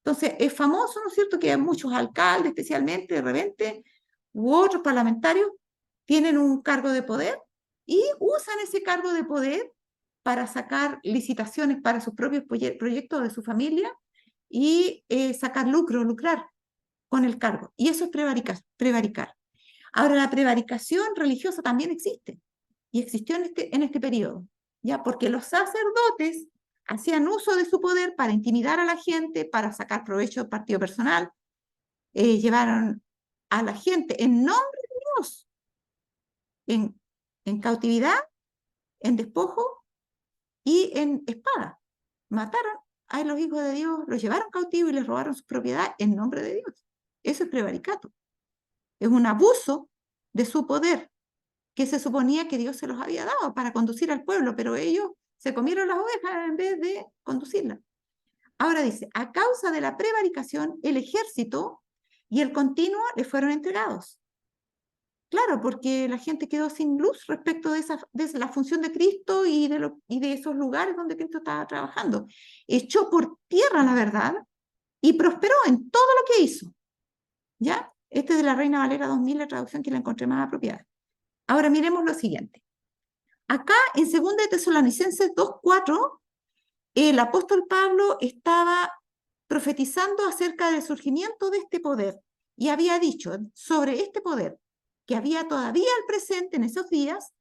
A: Entonces, es famoso, ¿no es cierto?, que muchos alcaldes, especialmente, de repente, u otros parlamentarios, tienen un cargo de poder y usan ese cargo de poder para sacar licitaciones para sus propios proyectos de su familia y sacar lucrar con el cargo. Y eso es prevaricar. Ahora, la prevaricación religiosa también existe y existió en este periodo, ¿ya? Porque los sacerdotes hacían uso de su poder para intimidar a la gente, para sacar provecho de partido personal, llevaron a la gente en nombre de Dios en cautividad, en despojo y en espada. Mataron a los hijos de Dios, los llevaron cautivos y les robaron su propiedad en nombre de Dios. Eso es prevaricato. Es un abuso de su poder que se suponía que Dios se los había dado para conducir al pueblo, pero ellos se comieron las ovejas en vez de conducirlas. Ahora dice, a causa de la prevaricación, el ejército y el continuo le fueron entregados. Claro, porque la gente quedó sin luz respecto de la función de Cristo y de esos lugares donde Cristo estaba trabajando. Echó por tierra la verdad y prosperó en todo lo que hizo. ¿Ya? Este es de la Reina Valera 2000, la traducción que la encontré más apropiada. Ahora miremos lo siguiente. Acá en 2 de Tesalonicenses 2:4, el apóstol Pablo estaba profetizando acerca del surgimiento de este poder y había dicho sobre este poder que había todavía al presente en esos días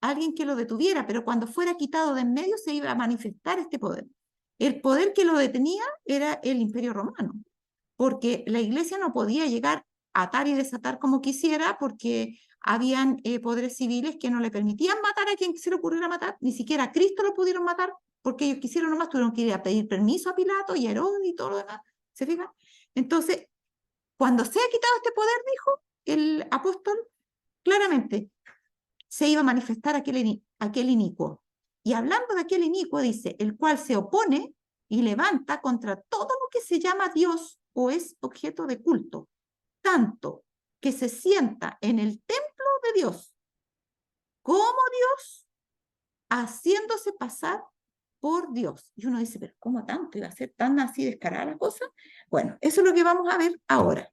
A: alguien que lo detuviera, pero cuando fuera quitado de en medio se iba a manifestar este poder. El poder que lo detenía era el Imperio Romano, porque la iglesia no podía llegar a atar y desatar como quisiera, porque habían poderes civiles que no le permitían matar a quien se le ocurriera matar, ni siquiera a Cristo lo pudieron matar, porque ellos quisieron nomás, tuvieron que ir a pedir permiso a Pilato y a Herodes y todo lo demás, ¿se fijan? Entonces, cuando se ha quitado este poder, dijo el apóstol, claramente se iba a manifestar aquel inicuo. Y hablando de aquel inicuo, dice, el cual se opone y levanta contra todo lo que se llama Dios o es objeto de culto, tanto que se sienta en el templo de Dios como Dios, haciéndose pasar por Dios. Y uno dice, pero ¿cómo tanto? ¿Iba a ser tan así descarada la cosa? Bueno, eso es lo que vamos a ver ahora.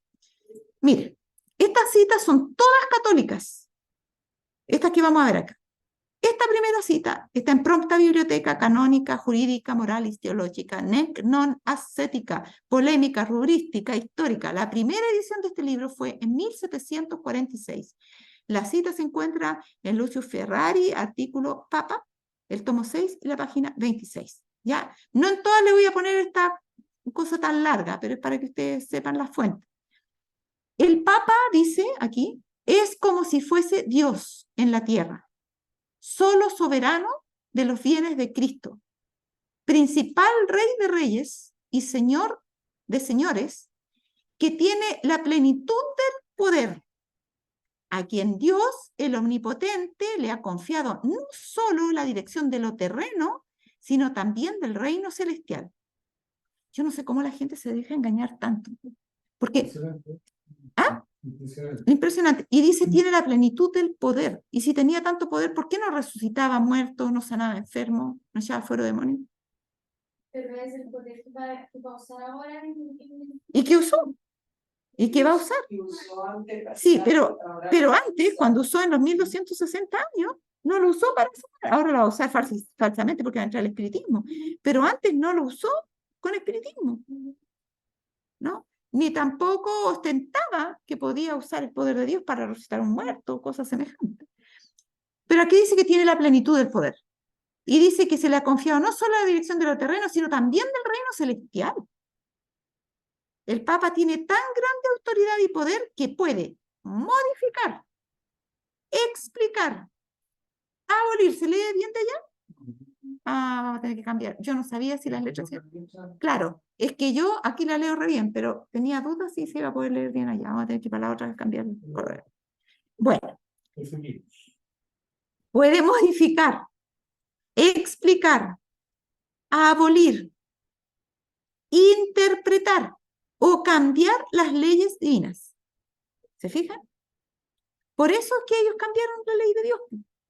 A: Miren, estas citas son todas católicas. Estas que vamos a ver acá. Esta primera cita está en Prompta Biblioteca Canónica, Jurídica, Moralis, Teológica, Nec non ascética, Polémica, Rubrística, Histórica. La primera edición de este libro fue en 1746. La cita se encuentra en Lucio Ferrari, artículo Papa, el tomo 6 y la página 26. ¿Ya? No en todas le voy a poner esta cosa tan larga, pero es para que ustedes sepan la fuente. El Papa dice aquí, es como si fuese Dios en la tierra, solo soberano de los bienes de Cristo, principal Rey de reyes y Señor de señores, que tiene la plenitud del poder, a quien Dios, el Omnipotente, le ha confiado no solo la dirección de lo terreno, sino también del reino celestial. Yo no sé cómo la gente se deja engañar tanto, porque... ¿Ah? Impresionante. Y dice, tiene la plenitud del poder. Y si tenía tanto poder, ¿por qué no resucitaba muerto, no sanaba enfermo, no echaba fuera demonios?
C: Pero es el poder que va a usar ahora
A: ¿Y qué usó? ¿Y qué va a usar? Sí, pero antes, cuando usó en los 1260 años, no lo usó para eso. Ahora lo va a usar falsamente porque va a entrar el espiritismo. Pero antes no lo usó con espiritismo, ¿no? Ni tampoco ostentaba que podía usar el poder de Dios para resucitar a un muerto o cosas semejantes. Pero aquí dice que tiene la plenitud del poder. Y dice que se le ha confiado no solo la dirección de los terrenos, sino también del reino celestial. El Papa tiene tan grande autoridad y poder que puede modificar, explicar, abolir. ¿Se lee bien de allá? Ah, vamos a tener que cambiar. Yo no sabía si las letras... Claro, es que yo aquí la leo re bien, pero tenía dudas si se iba a poder leer bien allá. Vamos a tener que para la otra vez cambiar el correo. Bueno, puede modificar, explicar, abolir, interpretar o cambiar las leyes divinas. ¿Se fijan? Por eso es que ellos cambiaron la ley de Dios,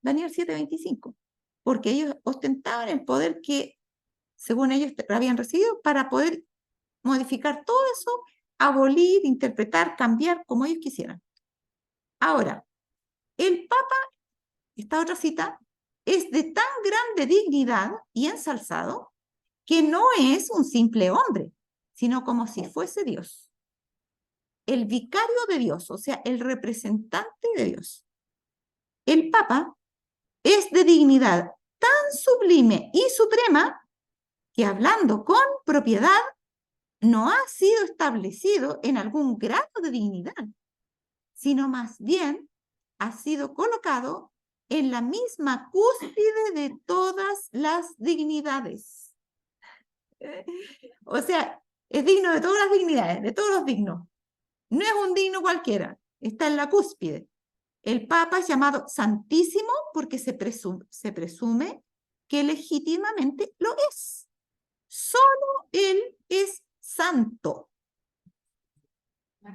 A: Daniel 7:25, porque ellos ostentaban el poder que, según ellos, habían recibido para poder modificar todo eso, abolir, interpretar, cambiar como ellos quisieran. Ahora, el Papa, esta otra cita, es de tan grande dignidad y ensalzado que no es un simple hombre, sino como si fuese Dios. El vicario de Dios, o sea, el representante de Dios. El Papa es de dignidad tan sublime y suprema que, hablando con propiedad, no ha sido establecido en algún grado de dignidad, sino más bien ha sido colocado en la misma cúspide de todas las dignidades. O sea, es digno de todas las dignidades, de todos los dignos. No es un digno cualquiera, está en la cúspide. El Papa es llamado Santísimo porque se presume que legítimamente lo es. Solo Él es santo.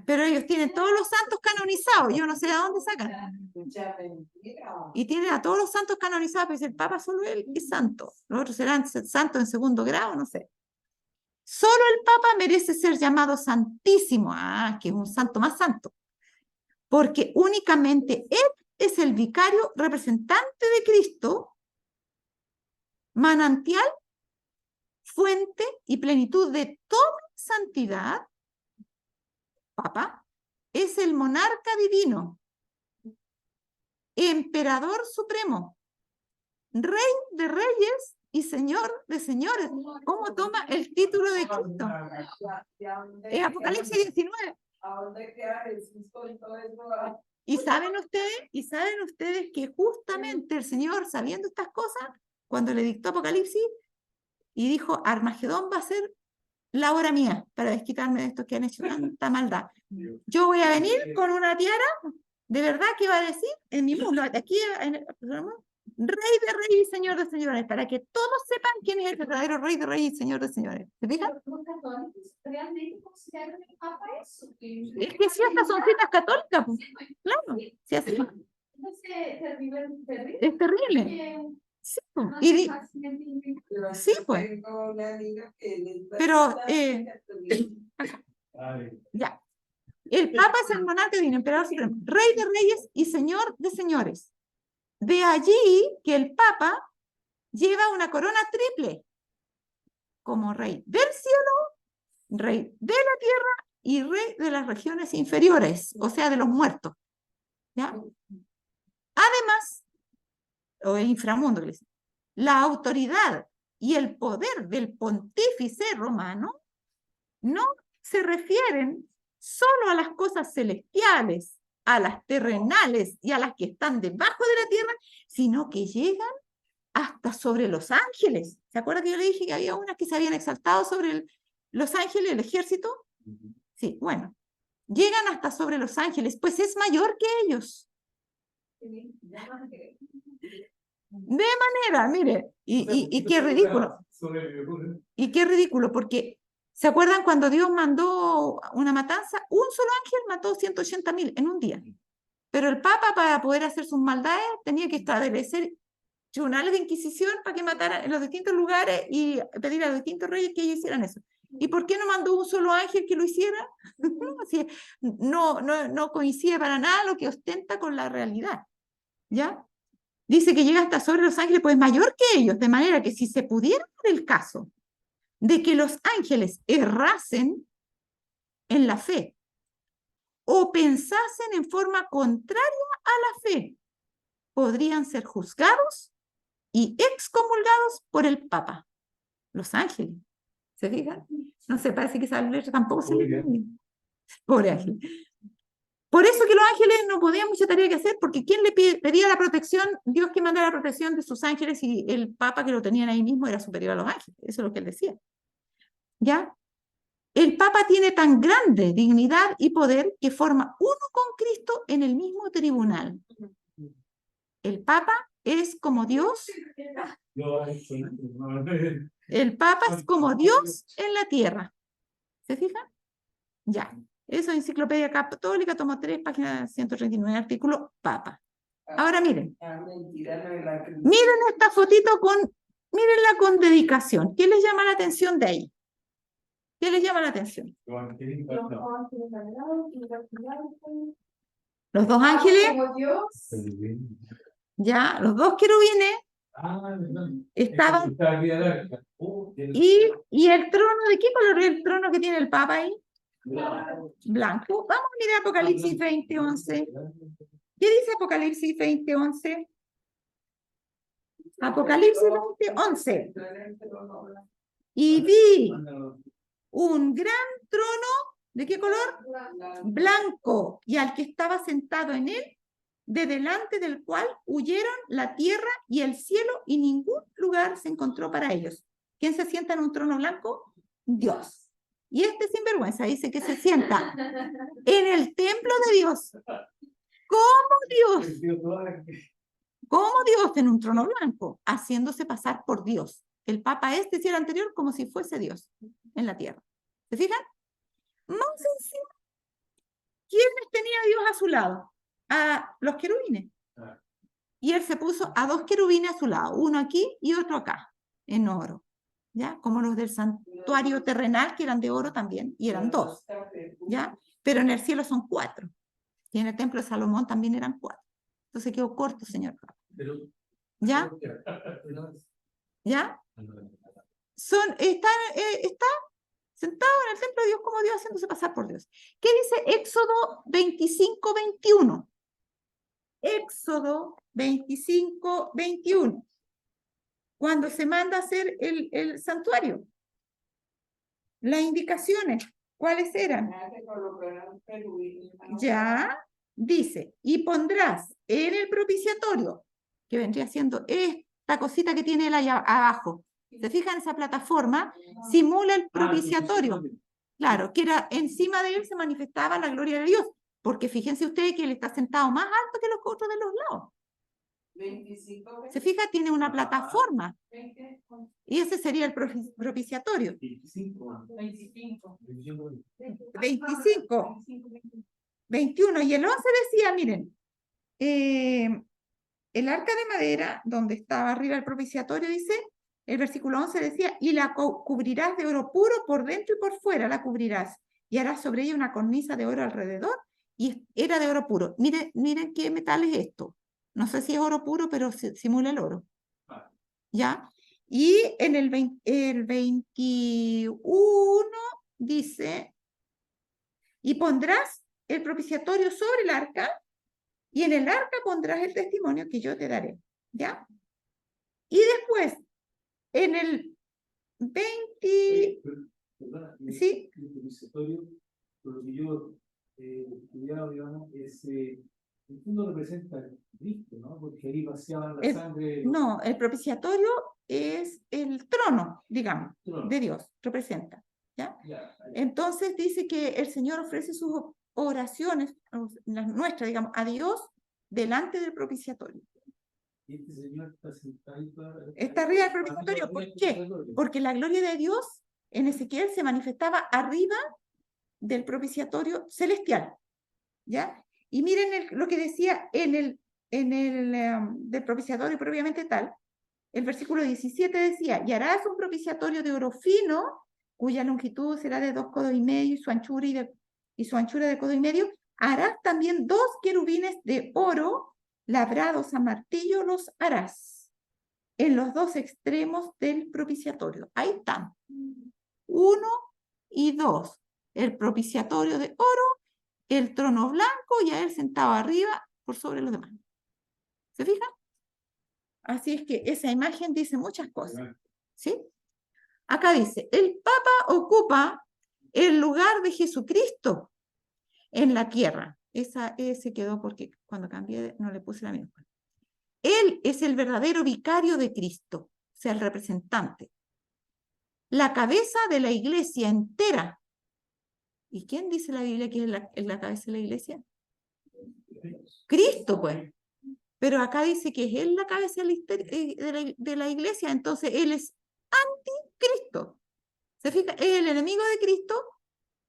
A: Pero ellos tienen todos los santos canonizados, yo no sé de dónde sacan. Y tienen a todos los santos canonizados, pero el Papa solo Él es santo. Los otros serán santos en segundo grado, no sé. Solo el Papa merece ser llamado Santísimo, que es un santo más santo, porque únicamente Él es el vicario representante de Cristo, manantial, fuente y plenitud de toda santidad. Papa es el monarca divino, emperador supremo, rey de reyes y señor de señores. ¿Cómo toma el título de Cristo? Es Apocalipsis 19.
D: ¿A dónde queda Jesús con todo eso?
A: ¿Y saben ustedes que justamente el Señor, sabiendo estas cosas, cuando le dictó Apocalipsis y dijo, Armagedón va a ser la hora mía para desquitarme de estos que han hecho tanta maldad? Yo voy a venir con una tiara, de verdad, que va a decir en mi mundo, aquí en el Rey de Reyes y Señor de Señores, para que todos sepan quién es el verdadero Rey de Reyes y Señor de Señores. ¿Se fijan?
C: Los católicos realmente consideran el Papa eso.
A: Es que si estas son citas católicas, pues, claro, sí, así.
C: Entonces, terrible.
A: Es terrible. Sí, pues. Sí, pues. Pero, ya. El Papa es el monarca divino, emperador supremo, Rey de Reyes y Señor de Señores. De allí que el Papa lleva una corona triple, como Rey del cielo, Rey de la tierra y Rey de las regiones inferiores, o sea, de los muertos. ¿Ya? Además, o el inframundo, que le dicen, la autoridad y el poder del pontífice romano no se refieren solo a las cosas celestiales, a las terrenales y a las que están debajo de la tierra, sino que llegan hasta sobre los ángeles. ¿Se acuerda que yo le dije que había unas que se habían exaltado sobre los ángeles, el ejército? Sí, bueno, llegan hasta sobre los ángeles, pues es mayor que ellos. De manera, mire, y qué ridículo. Y qué ridículo, porque ¿se acuerdan cuando Dios mandó una matanza? Un solo ángel mató 180.000 en un día. Pero el Papa, para poder hacer sus maldades, tenía que establecer tribunales de inquisición para que mataran en los distintos lugares y pedir a los distintos reyes que ellos hicieran eso. ¿Y por qué no mandó un solo ángel que lo hiciera? No coincide para nada lo que ostenta con la realidad. ¿Ya? Dice que llega hasta sobre los ángeles, pues mayor que ellos, de manera que si se pudiera dar el caso de que los ángeles errasen en la fe o pensasen en forma contraria a la fe, podrían ser juzgados y excomulgados por el Papa. Los ángeles, ¿se fijan? No sé, parece que esa letra tampoco se lee bien. Pobre ángel. Por eso que los ángeles no podían mucha tarea que hacer, porque ¿quién le pedía la protección? Dios que manda la protección de sus ángeles y el Papa que lo tenían ahí mismo era superior a los ángeles. Eso es lo que él decía. ¿Ya? El Papa tiene tan grande dignidad y poder que forma uno con Cristo en el mismo tribunal. El Papa es como Dios. El Papa es como Dios en la tierra. ¿Se fijan? Ya. Eso, Enciclopedia Católica, tomo 3, página 139, artículo Papa. Ahora miren. Miren esta fotito mírenla con dedicación. ¿Qué les llama la atención de ahí? ¿Qué les llama la atención? Los dos ángeles. Ya, los dos querubines estaban. ¿Y el trono? ¿De qué color es el trono que tiene el Papa ahí? Blanco. Vamos a mirar Apocalipsis 20:11. ¿Qué dice Apocalipsis 20:11? Apocalipsis 20:11. Y vi un gran trono, ¿de qué color? Blanco, y al que estaba sentado en él, de delante del cual huyeron la tierra y el cielo, y ningún lugar se encontró para ellos. ¿Quién se sienta en un trono blanco? Dios. Y este sinvergüenza dice que se sienta en el templo de Dios. ¿Cómo Dios? ¿Cómo Dios en un trono blanco? Haciéndose pasar por Dios. El Papa y el anterior como si fuese Dios en la tierra. ¿Se fijan? Más sencillo. ¿Quiénes tenía Dios a su lado? A los querubines. Y él se puso a dos querubines a su lado, uno aquí y otro acá, en oro. ¿Ya? Como los del santuario terrenal, que eran de oro también, y eran dos. ¿Ya? Pero en el cielo son 4. Y en el templo de Salomón también eran 4. Entonces quedó corto, señor. ¿Ya? ¿Ya? Está sentado en el templo de Dios como Dios, haciéndose pasar por Dios. ¿Qué dice Éxodo 25:21? Éxodo 25:21. Cuando se manda a hacer el santuario. Las indicaciones, ¿cuáles eran? Ya, dice, y pondrás en el propiciatorio, que vendría siendo esta cosita que tiene él allá abajo. ¿Se fijan? Esa plataforma simula el propiciatorio. Claro, que era encima de él se manifestaba la gloria de Dios, porque fíjense ustedes que él está sentado más alto que los otros de los lados.
D: 25.
A: ¿Se fija? Tiene una plataforma. Y ese sería el propiciatorio.
D: 25.
A: 25. 21. Y el 11 decía, miren, el arca de madera, donde estaba arriba el propiciatorio, dice, el versículo 11 decía, y la cubrirás de oro puro por dentro y por fuera, la cubrirás, y harás sobre ella una cornisa de oro alrededor, y era de oro puro. Miren qué metal es esto. No sé si es oro puro, pero simula el oro. ¿Ya? Y en el 21 dice, y pondrás el propiciatorio sobre el arca, y en el arca pondrás el testimonio que yo te daré, ¿ya? Y después, en el 20,
B: Perdona,
A: ¿sí?
B: el propiciatorio, por lo que yo estudiado, digamos, es, en el fondo representa a Cristo, ¿no? Porque ahí vaciaban la sangre.
A: No, el propiciatorio es el trono, digamos,
B: Trono.
A: de Dios, representa, ¿ya?
B: Ya, ahí.
A: Entonces dice que el Señor ofrece sus oraciones, las nuestras, digamos, a Dios delante del propiciatorio.
B: Y este señor está sentado.
A: Está arriba del propiciatorio. ¿Por qué? Porque la gloria de Dios en Ezequiel se manifestaba arriba del propiciatorio celestial, ¿ya? Y miren lo que decía en el del propiciatorio propiamente tal. El versículo 17 decía, y harás un propiciatorio de oro fino, cuya longitud será de 2 codos y medio, y su anchura de codo y medio. Harás también 2 querubines de oro, labrados a martillo los harás, en los 2 extremos del propiciatorio. Ahí están. 1 y 2. El propiciatorio de oro, el trono blanco y a él sentado arriba por sobre los demás. ¿Se fijan? Así es que esa imagen dice muchas cosas, ¿sí? Acá dice, el Papa ocupa el lugar de Jesucristo en la tierra. Esa se quedó porque cuando cambié no le puse la misma. Él es el verdadero vicario de Cristo, o sea, el representante. La cabeza de la iglesia entera. ¿Y quién dice la Biblia que es la cabeza de la iglesia? Cristo, pues. Pero acá dice que es él la cabeza de la iglesia, entonces él es anticristo. ¿Se fija? Es el enemigo de Cristo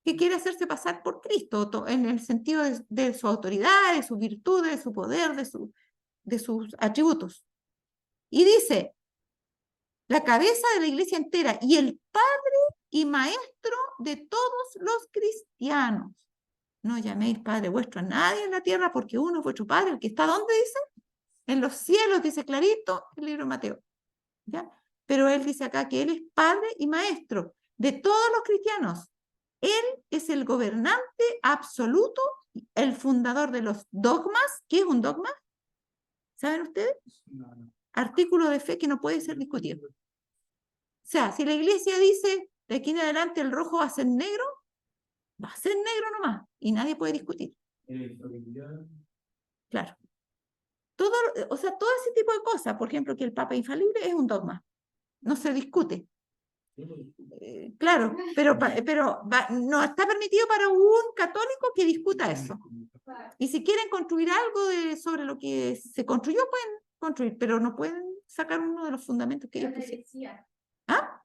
A: que quiere hacerse pasar por Cristo, en el sentido de su autoridad, de sus virtudes, de su poder, de sus atributos. Y dice, la cabeza de la iglesia entera y el padre y maestro de todos los cristianos. No llaméis Padre vuestro a nadie en la tierra porque uno es vuestro Padre, el que está, ¿dónde dice? En los cielos, dice clarito el libro de Mateo. ¿Ya? Pero él dice acá que él es Padre y Maestro de todos los cristianos. Él es el gobernante absoluto, el fundador de los dogmas. ¿Qué es un dogma? ¿Saben ustedes? Artículo de fe que no puede ser discutido. O sea, si la iglesia dice de aquí en adelante el rojo va a ser negro nomás y nadie puede discutir. Claro. Todo, o sea, todo ese tipo de cosas, por ejemplo, que el Papa infalible es un dogma, no se discute. Claro, pero no está permitido para un católico que discuta eso. Y si quieren construir algo sobre lo que se construyó, pueden construir, pero no pueden sacar uno de los fundamentos que ellos pusieron. ¿Ah?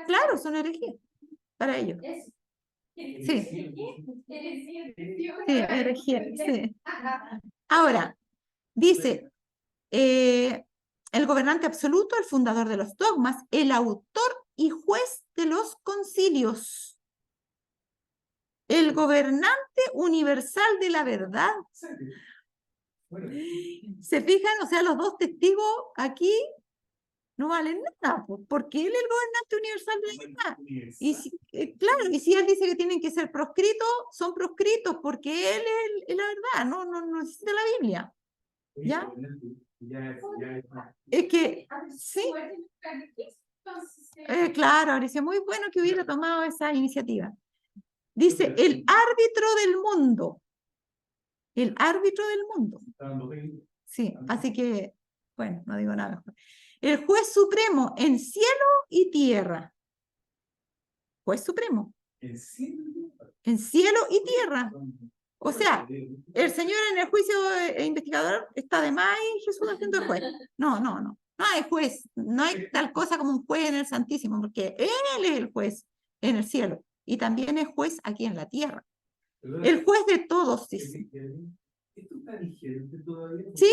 A: Claro, son herejías para ellos. Sí. Sí, herejía, sí. Ahora, dice, el gobernante absoluto, el fundador de los dogmas, el autor y juez de los concilios, el gobernante universal de la verdad. ¿Se fijan? O sea, los dos testigos aquí no valen nada, porque él es el gobernante universal de la verdad. Y claro, y si él dice que tienen que ser proscritos, son proscritos, porque él es la verdad, no necesita la Biblia. ¿Ya? Es que, sí. Claro, parece muy bueno que hubiera tomado esa iniciativa. Dice, el árbitro del mundo. El árbitro del mundo. Sí, así que, bueno, no digo nada mejor. El juez supremo en cielo y tierra. Juez supremo. En cielo y tierra. O sea, el Señor en el juicio investigador está de más y Jesús haciendo el juez. No. No hay juez. No hay tal cosa como un juez en el Santísimo, porque Él es el juez en el cielo. Y también es juez aquí en la tierra. El juez de todos, dice.
B: ¿Esto está vigente todavía?
A: Sí,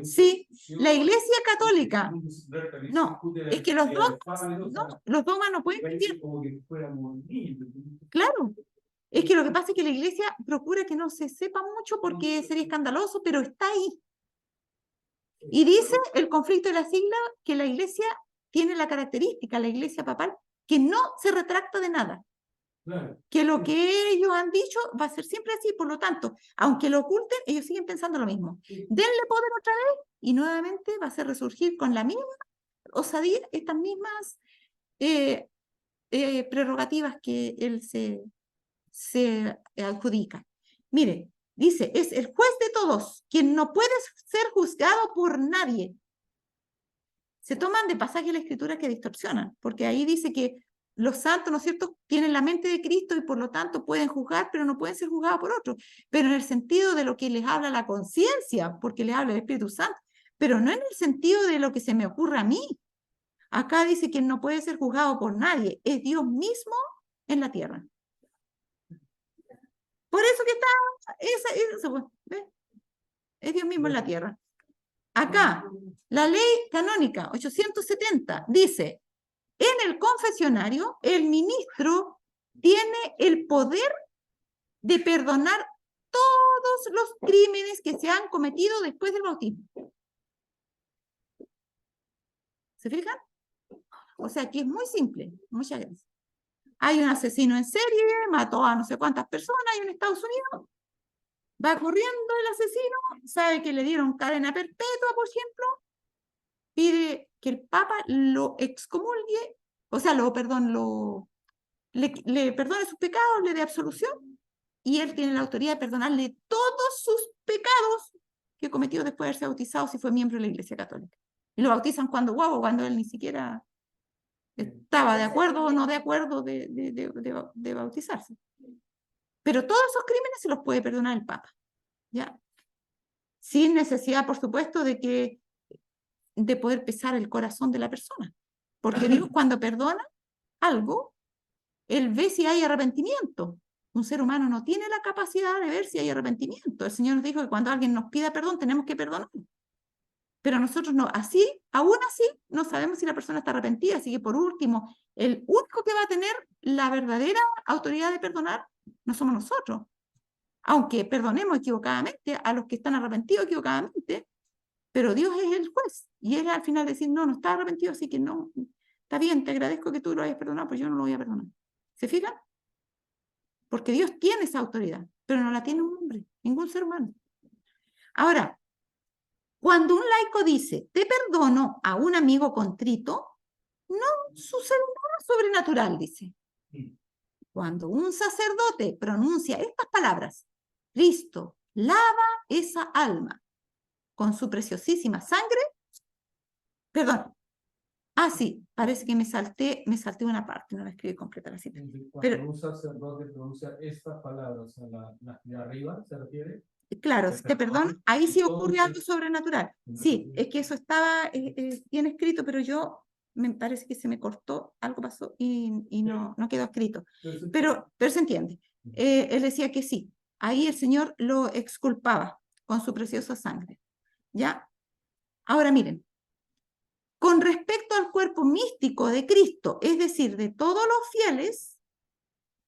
A: sí. La Iglesia Católica. No, es que los dogmas no pueden cambiar. Claro. Es que lo que pasa es que la Iglesia procura que no se sepa mucho porque sería escandaloso, pero está ahí. Y dice el conflicto de la sigla que la Iglesia tiene la característica, la Iglesia papal, que no se retracta de nada.
B: Claro.
A: Que lo que ellos han dicho va a ser siempre así, por lo tanto, aunque lo oculten, ellos siguen pensando lo mismo. Denle poder otra vez y nuevamente va a hacer resurgir con la misma osadía estas mismas prerrogativas que él se adjudica. Mire, dice, es el juez de todos, quien no puede ser juzgado por nadie. Se toman de pasajes de la Escritura que distorsionan, porque ahí dice que los santos, ¿no es cierto?, tienen la mente de Cristo y por lo tanto pueden juzgar, pero no pueden ser juzgados por otros. Pero en el sentido de lo que les habla la conciencia, porque les habla el Espíritu Santo, pero no en el sentido de lo que se me ocurre a mí. Acá dice que no puede ser juzgado por nadie, es Dios mismo en la tierra. Por eso que está, ¿ves? Es Dios mismo en la tierra. Acá, la ley canónica 870 dice, en el confesionario, el ministro tiene el poder de perdonar todos los crímenes que se han cometido después del bautismo. ¿Se fijan? O sea, que es muy simple. Muchas gracias. Hay un asesino en serie, mató a no sé cuántas personas, hay en Estados Unidos, va corriendo el asesino, sabe que le dieron cadena perpetua, por ejemplo, pide que el Papa lo excomulgue, o sea, le perdone sus pecados, le dé absolución, y él tiene la autoridad de perdonarle todos sus pecados que cometió después de haberse bautizado si fue miembro de la Iglesia Católica. Y lo bautizan cuando guau, cuando él ni siquiera estaba de acuerdo o no de acuerdo de bautizarse. Pero todos esos crímenes se los puede perdonar el Papa, ¿ya? Sin necesidad, por supuesto, de poder pesar el corazón de la persona. Porque Dios, cuando perdona algo, Él ve si hay arrepentimiento. Un ser humano no tiene la capacidad de ver si hay arrepentimiento. El Señor nos dijo que cuando alguien nos pida perdón, tenemos que perdonar. Pero nosotros no, aún así, no sabemos si la persona está arrepentida. Así que, por último, el único que va a tener la verdadera autoridad de perdonar no somos nosotros. Aunque perdonemos equivocadamente a los que están arrepentidos equivocadamente, pero Dios es el juez. Y Él al final decir, no, no está arrepentido, así que no, está bien, te agradezco que tú lo hayas perdonado, pues yo no lo voy a perdonar. ¿Se fijan? Porque Dios tiene esa autoridad, pero no la tiene un hombre, ningún ser humano. Ahora, cuando un laico dice, te perdono a un amigo contrito, no sucede nada sobrenatural, dice. Cuando un sacerdote pronuncia estas palabras, Cristo lava esa alma con su preciosísima sangre, perdón, sí, parece que me salté una parte, no la escribí completa la cita.
B: Cuando un sacerdote pronuncia estas palabras, la de arriba, ¿se refiere?
A: Claro, te perdono, ahí sí ocurre algo sobrenatural. Sí, es que eso estaba bien escrito, pero yo me parece que se me cortó, algo pasó y no quedó escrito. Pero se entiende. Él decía que sí, ahí el Señor lo exculpaba con su preciosa sangre. ¿Ya? Ahora miren, con respecto al cuerpo místico de Cristo, es decir, de todos los fieles,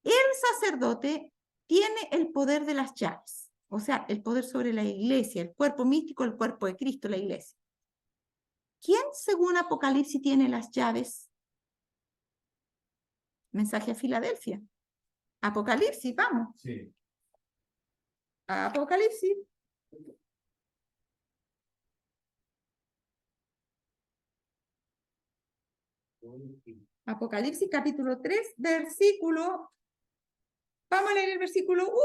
A: el sacerdote tiene el poder de las llaves. O sea, el poder sobre la iglesia, el cuerpo místico, el cuerpo de Cristo, la iglesia. ¿Quién, según Apocalipsis, tiene las llaves? Mensaje a Filadelfia. Apocalipsis, vamos.
B: Sí.
A: Apocalipsis. Apocalipsis capítulo 3, versículo. Vamos a leer el versículo 1.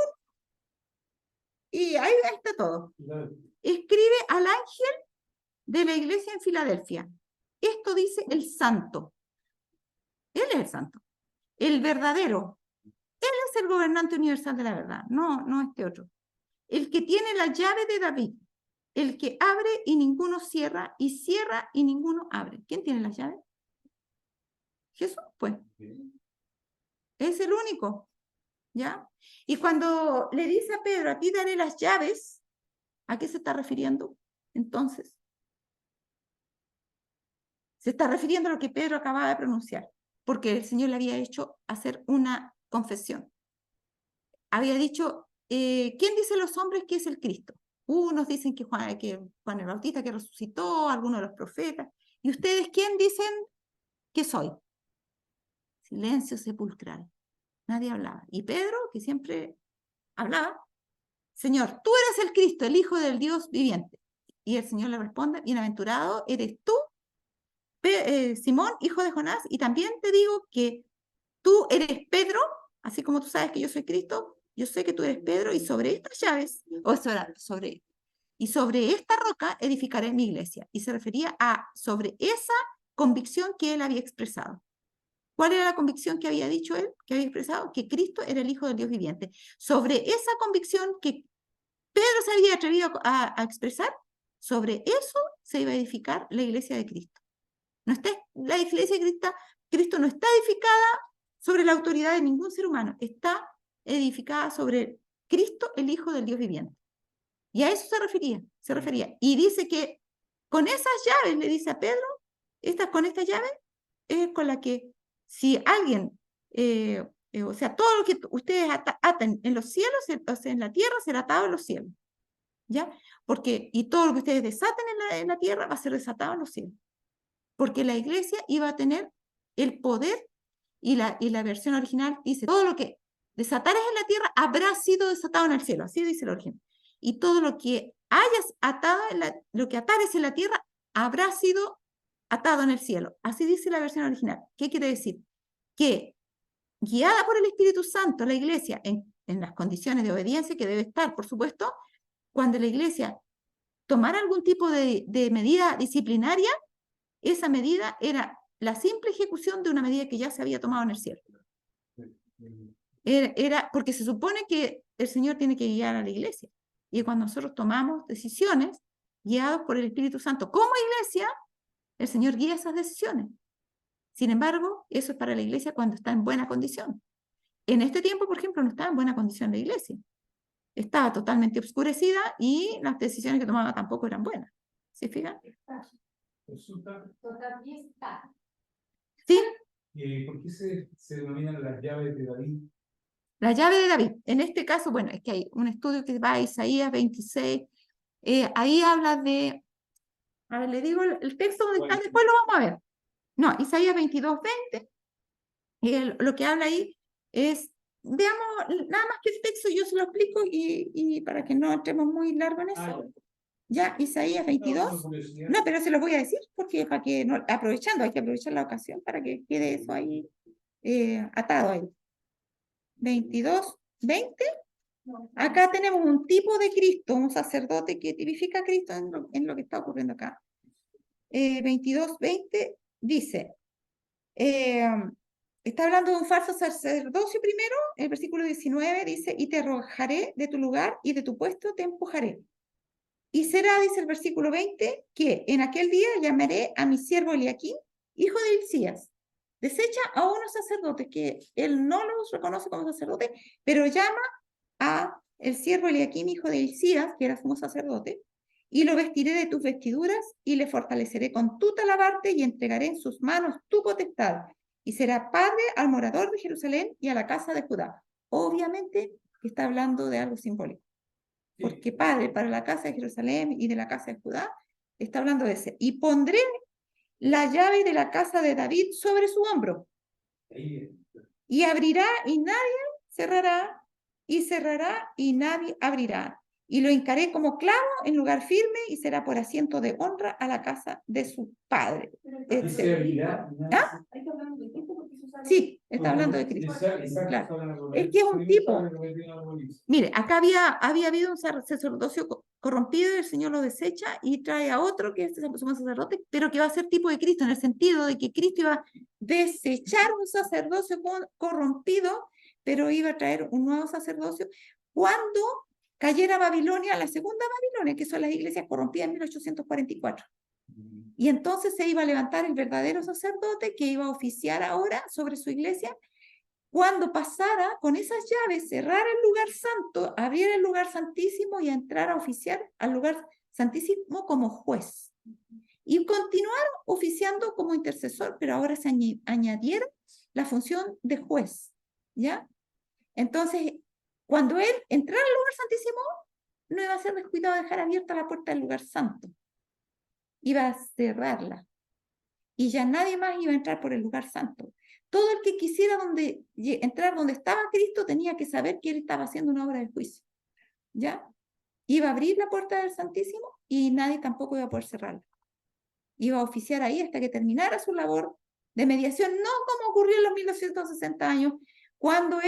A: Y ahí está todo. Escribe al ángel de la iglesia en Filadelfia. Esto dice el santo. Él es el santo. El verdadero. Él es el gobernante universal de la verdad. No este otro. El que tiene la llave de David. El que abre y ninguno cierra, y cierra y ninguno abre. ¿Quién tiene las llaves? Jesús, pues. Es el único. ¿Ya? Y cuando le dice a Pedro, a ti daré las llaves, ¿a qué se está refiriendo? Entonces, se está refiriendo a lo que Pedro acababa de pronunciar, porque el Señor le había hecho hacer una confesión. Había dicho, ¿quién dice los hombres que es el Cristo? Unos dicen que Juan el Bautista que resucitó, algunos de los profetas. ¿Y ustedes quién dicen que soy? Silencio sepulcral. Nadie hablaba. Y Pedro, que siempre hablaba, Señor, tú eres el Cristo, el Hijo del Dios viviente. Y el Señor le responde, bienaventurado eres tú, Simón, hijo de Jonás, y también te digo que tú eres Pedro, así como tú sabes que yo soy Cristo, yo sé que tú eres Pedro, y sobre estas llaves, y sobre esta roca edificaré mi iglesia. Y se refería sobre esa convicción que él había expresado. ¿Cuál era la convicción que había dicho él, que había expresado? Que Cristo era el Hijo del Dios viviente. Sobre esa convicción que Pedro se había atrevido a expresar, sobre eso se iba a edificar la iglesia de Cristo. No está, la iglesia de Cristo no está edificada sobre la autoridad de ningún ser humano, está edificada sobre Cristo, el Hijo del Dios viviente. Y a eso se refería. Y dice que con esas llaves, le dice a Pedro, con estas llaves es con la que si alguien, o sea, todo lo que ustedes aten en los cielos, o sea, en la tierra, será atado en los cielos. ¿Ya? Y todo lo que ustedes desaten en la tierra va a ser desatado en los cielos. Porque la iglesia iba a tener el poder, y la versión original dice, todo lo que desatares en la tierra habrá sido desatado en el cielo, así dice el original. Y todo lo que hayas atado, lo que atares en la tierra habrá sido atado en el cielo. Así dice la versión original. ¿Qué quiere decir? Que guiada por el Espíritu Santo, la iglesia, en las condiciones de obediencia que debe estar, por supuesto, cuando la iglesia tomara algún tipo de medida disciplinaria, esa medida era la simple ejecución de una medida que ya se había tomado en el cielo. Porque se supone que el Señor tiene que guiar a la iglesia. Y cuando nosotros tomamos decisiones guiados por el Espíritu Santo como iglesia, el Señor guía esas decisiones. Sin embargo, eso es para la iglesia cuando está en buena condición. En este tiempo, por ejemplo, no estaba en buena condición la iglesia. Estaba totalmente oscurecida y las decisiones que tomaba tampoco eran buenas. ¿Se fijan?
C: Todavía está.
A: Sí.
E: ¿Por qué se denominan las llaves de David?
A: La llave de David. En este caso, bueno, es que hay un estudio que va a Isaías 26. Ahí habla de... A ver, le digo el texto donde está, después lo vamos a ver. No, Isaías 22, 20. Lo que habla ahí es, veamos, nada más que el texto, yo se lo explico y para que no entremos muy largo en eso. Ya, Isaías 22. No, pero se los voy a decir porque para que no, aprovechando, hay que aprovechar la ocasión para que quede eso ahí atado ahí. 22, 20. Acá tenemos un tipo de Cristo, un sacerdote que tipifica a Cristo en lo que está ocurriendo acá. 22, 20 dice, está hablando de un falso sacerdocio primero, el versículo 19 dice, y te arrojaré de tu lugar y de tu puesto te empujaré. Y será, dice el versículo 20, que en aquel día llamaré a mi siervo Eliaquín, hijo de Hilcías. Desecha a unos sacerdotes que él no los reconoce como sacerdotes, pero llama a el siervo Eliaquín, hijo de Hilcías, que era sumo sacerdote, y lo vestiré de tus vestiduras y le fortaleceré con tu talabarte y entregaré en sus manos tu potestad. Y será padre al morador de Jerusalén y a la casa de Judá. Obviamente está hablando de algo simbólico. Porque padre para la casa de Jerusalén y de la casa de Judá, está hablando de ese. Y pondré la llave de la casa de David sobre su hombro. Y abrirá y nadie cerrará, y cerrará y nadie abrirá. Y lo hincaré como clavo en lugar firme y será por asiento de honra a la casa de su padre. ¿Ah? Sí, está hablando de Cristo. Claro. Es que es un tipo. Mire, acá había habido un sacerdocio corrompido y el Señor lo desecha y trae a otro que es el sumo sacerdote, pero que va a ser tipo de Cristo, en el sentido de que Cristo iba a desechar un sacerdocio corrompido, pero iba a traer un nuevo sacerdocio cuando cayera Babilonia, la segunda Babilonia, que son las iglesias corrompidas en 1844. Y entonces se iba a levantar el verdadero sacerdote que iba a oficiar ahora sobre su iglesia. Cuando pasara con esas llaves, cerrar el lugar santo, abrir el lugar santísimo y entrar a oficiar al lugar santísimo como juez. Y continuar oficiando como intercesor, pero ahora se añadiera la función de juez. ¿Ya? Entonces, cuando él entrara al lugar santísimo, no iba a ser descuidado de dejar abierta la puerta del lugar santo. Iba a cerrarla. Y ya nadie más iba a entrar por el lugar santo. todo el que quisiera entrar donde estaba Cristo tenía que saber que Él estaba haciendo una obra de juicio. ¿Ya? Iba a abrir la puerta del Santísimo y nadie tampoco iba a poder cerrarla. Iba a oficiar ahí hasta que terminara su labor de mediación, no como ocurrió en los 1260 años, cuando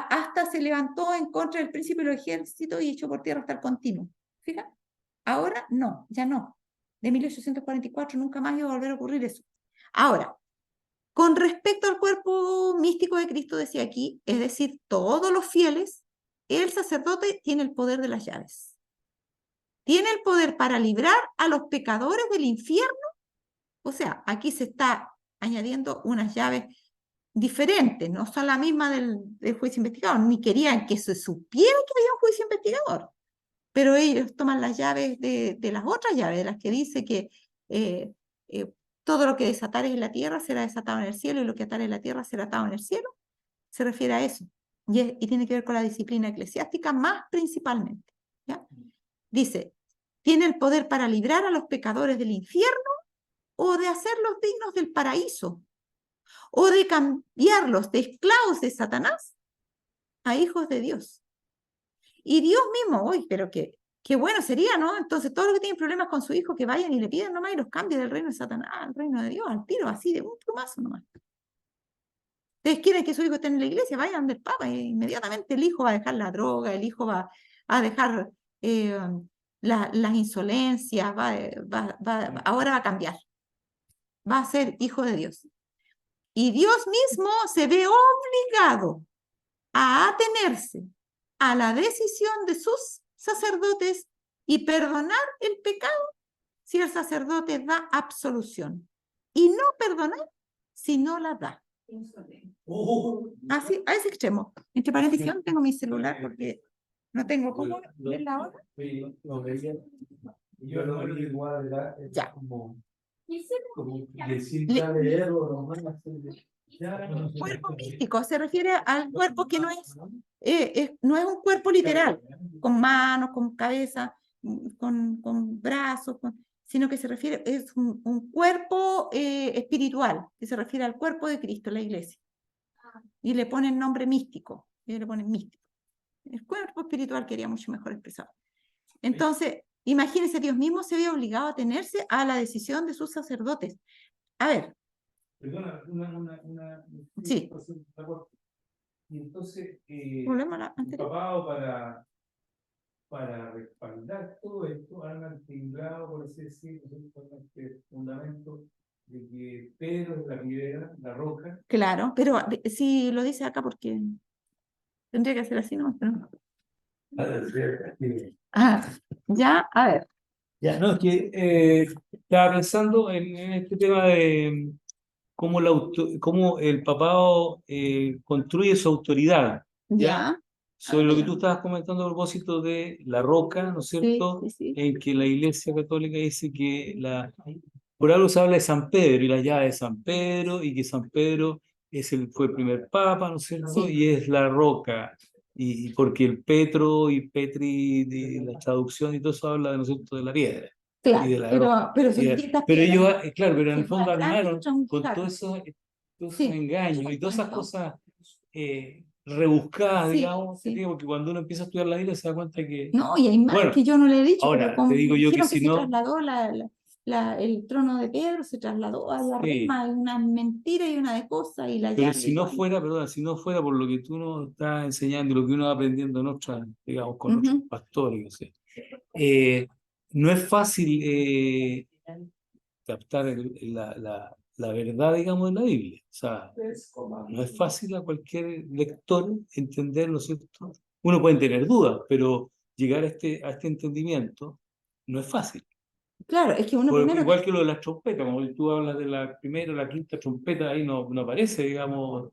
A: hasta se levantó en contra del príncipe de los ejércitos y echó por tierra hasta el continuo. Fíjate, ahora no, ya no. De 1844 nunca más iba a volver a ocurrir eso. Ahora, con respecto al cuerpo místico de Cristo, decía aquí, es decir, todos los fieles, el sacerdote tiene el poder de las llaves. Tiene el poder para librar a los pecadores del infierno. O sea, aquí se está añadiendo unas llaves diferentes, no son la misma del juicio investigador, ni querían que se supiera que había un juicio investigador, pero ellos toman las llaves de las otras llaves, de las que dice que todo lo que desatares en la tierra será desatado en el cielo y lo que atares en la tierra será atado en el cielo. Se refiere a eso y tiene que ver con la disciplina eclesiástica más principalmente. ¿Ya? Dice, tiene el poder para librar a los pecadores del infierno o de hacerlos dignos del paraíso, o de cambiarlos de esclavos de Satanás a hijos de Dios. Y Dios mismo, hoy, pero qué bueno sería, ¿no? Entonces, todos los que tienen problemas con su hijo, que vayan y le piden nomás y los cambien del reino de Satanás al reino de Dios, al tiro, así, de un plumazo nomás. Ustedes quieren que su hijo esté en la iglesia, vayan del Papa, e inmediatamente el hijo va a dejar la droga, el hijo va a dejar las insolencias, ahora va a cambiar, va a ser hijo de Dios. Y Dios mismo se ve obligado a atenerse a la decisión de sus sacerdotes y perdonar el pecado si el sacerdote da absolución. Y no perdonar si no la da. Así, a ese extremo. Entre paréntesis, yo no tengo mi celular porque no tengo cómo ver la hora.
E: Yo no lo igual, ¿verdad?
A: Ya.
E: Como decir ya leer o no
A: Cuerpo místico se refiere al cuerpo que no es un cuerpo literal, con manos, con cabeza, con brazos, sino que se refiere, es un cuerpo espiritual, que se refiere al cuerpo de Cristo, la iglesia. Y le ponen nombre místico, y le ponen místico. El cuerpo espiritual quería mucho mejor expresado. Entonces, imagínense, Dios mismo se ve obligado a atenerse a la decisión de sus sacerdotes. A ver.
E: Perdona,
A: Sí.
E: Y entonces,
A: el
E: papado para respaldar todo esto, han antimbrado, por así decirlo, este fundamento de que Pedro es la piedra, la roca.
A: Claro, pero si lo dice acá, porque tendría que hacer así, ¿no? Ya, a ver.
E: Ya, no, es que estaba pensando en este tema de cómo el papado construye su autoridad, ¿ya? Sobre lo que tú estabas comentando a propósito de la roca, ¿no es cierto?
A: Sí.
E: En que la Iglesia Católica dice que por algo se habla de San Pedro y la llave de San Pedro, y que San Pedro fue el primer papa, ¿no es cierto?
A: Sí.
E: Y es la roca. Y porque el Petro y Petri de la traducción y todo eso habla, ¿no es cierto?, de la piedra.
A: Claro,
E: Y de la roca.
A: pero
E: Ellos, claro, pero en el fondo armaron con todos esos
A: Sí.
E: engaños y todas esas cosas rebuscadas,
A: Sí,
E: digamos,
A: sí.
E: porque cuando uno empieza a estudiar la Biblia se da cuenta que...
A: No, y hay más
E: Bueno,
A: que yo no le he dicho,
E: ahora,
A: pero como
E: te digo yo que
A: dijeron
E: si
A: se
E: no-
A: trasladó el trono de Pedro, se trasladó a la
E: Sí.
A: Roma, una mentira y una de cosas, y la
E: Pero
A: llave
E: si no
A: igual.
E: fuera, perdón, si no fuera por lo que tú nos estás enseñando y lo que uno va aprendiendo en otras, digamos, con otros pastores, o sea, no es fácil captar la verdad, digamos, de la Biblia. O sea, no es fácil a cualquier lector entender, ¿no es cierto? Uno puede tener dudas, pero llegar a este entendimiento no es fácil.
A: Claro, es que uno primero...
E: Igual que lo de las trompetas, como tú hablas de la primera o la quinta trompeta, ahí no aparece, digamos,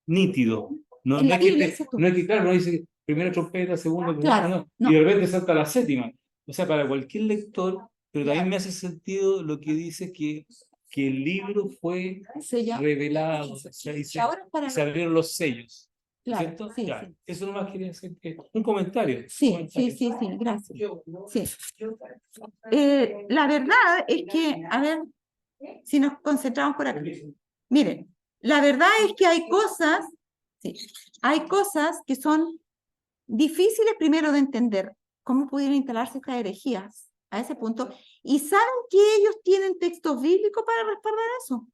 E: nítido. No,
A: En
E: no
A: la
E: es que
A: Biblia, dices tú.
E: no es que, claro, no dice primera trompeta, segunda,
A: Claro,
E: no,
A: no.
E: y de repente salta la séptima. O sea, para cualquier lector, pero también
A: Claro.
E: me hace sentido lo que dice que el libro fue revelado, o sea,
A: Y ahora para...
E: se abrieron los sellos.
A: Claro,
E: ¿Cierto?
A: sí,
E: Ya.
A: sí.
E: Eso nomás quería hacer un comentario.
A: Sí, gracias. Sí. La verdad es que, a ver, si nos concentramos por aquí. Miren, La verdad es que hay cosas, sí, hay cosas que son difíciles primero de entender. ¿Cómo pudieron instalarse estas herejías a ese punto? Y saben que ellos tienen textos bíblicos para respaldar eso,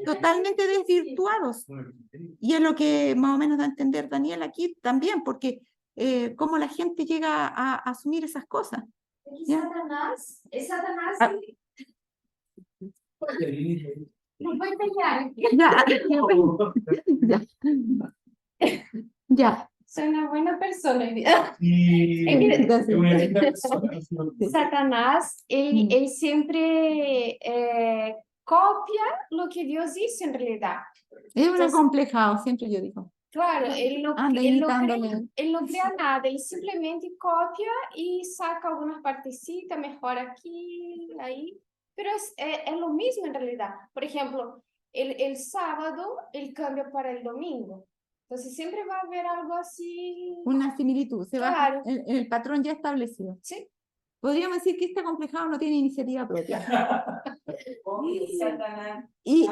A: totalmente desvirtuados. Y es lo que más o menos da a entender Daniel aquí también, porque cómo la gente llega a asumir esas cosas. ¿Ya?
C: Satanás, es Satanás.
A: Ah.
C: No puede pelear.
A: Ya. Ya.
C: Soy una buena persona. Satanás, él siempre copia lo que Dios hizo en realidad.
A: Es un
C: Entonces,
A: acomplejado, siempre yo digo.
C: Claro, él no
A: Anda imitándole.
C: él no crea nada, él simplemente copia y saca algunas partecitas, mejor aquí, ahí, pero es lo mismo en realidad. Por ejemplo, el sábado, él cambia para el domingo. Entonces siempre va a haber algo así.
A: Una similitud, se va
C: Claro.
A: en el patrón ya establecido.
C: Sí.
A: Podríamos decir que este acomplejado no tiene iniciativa propia.
D: Satanás.
A: Y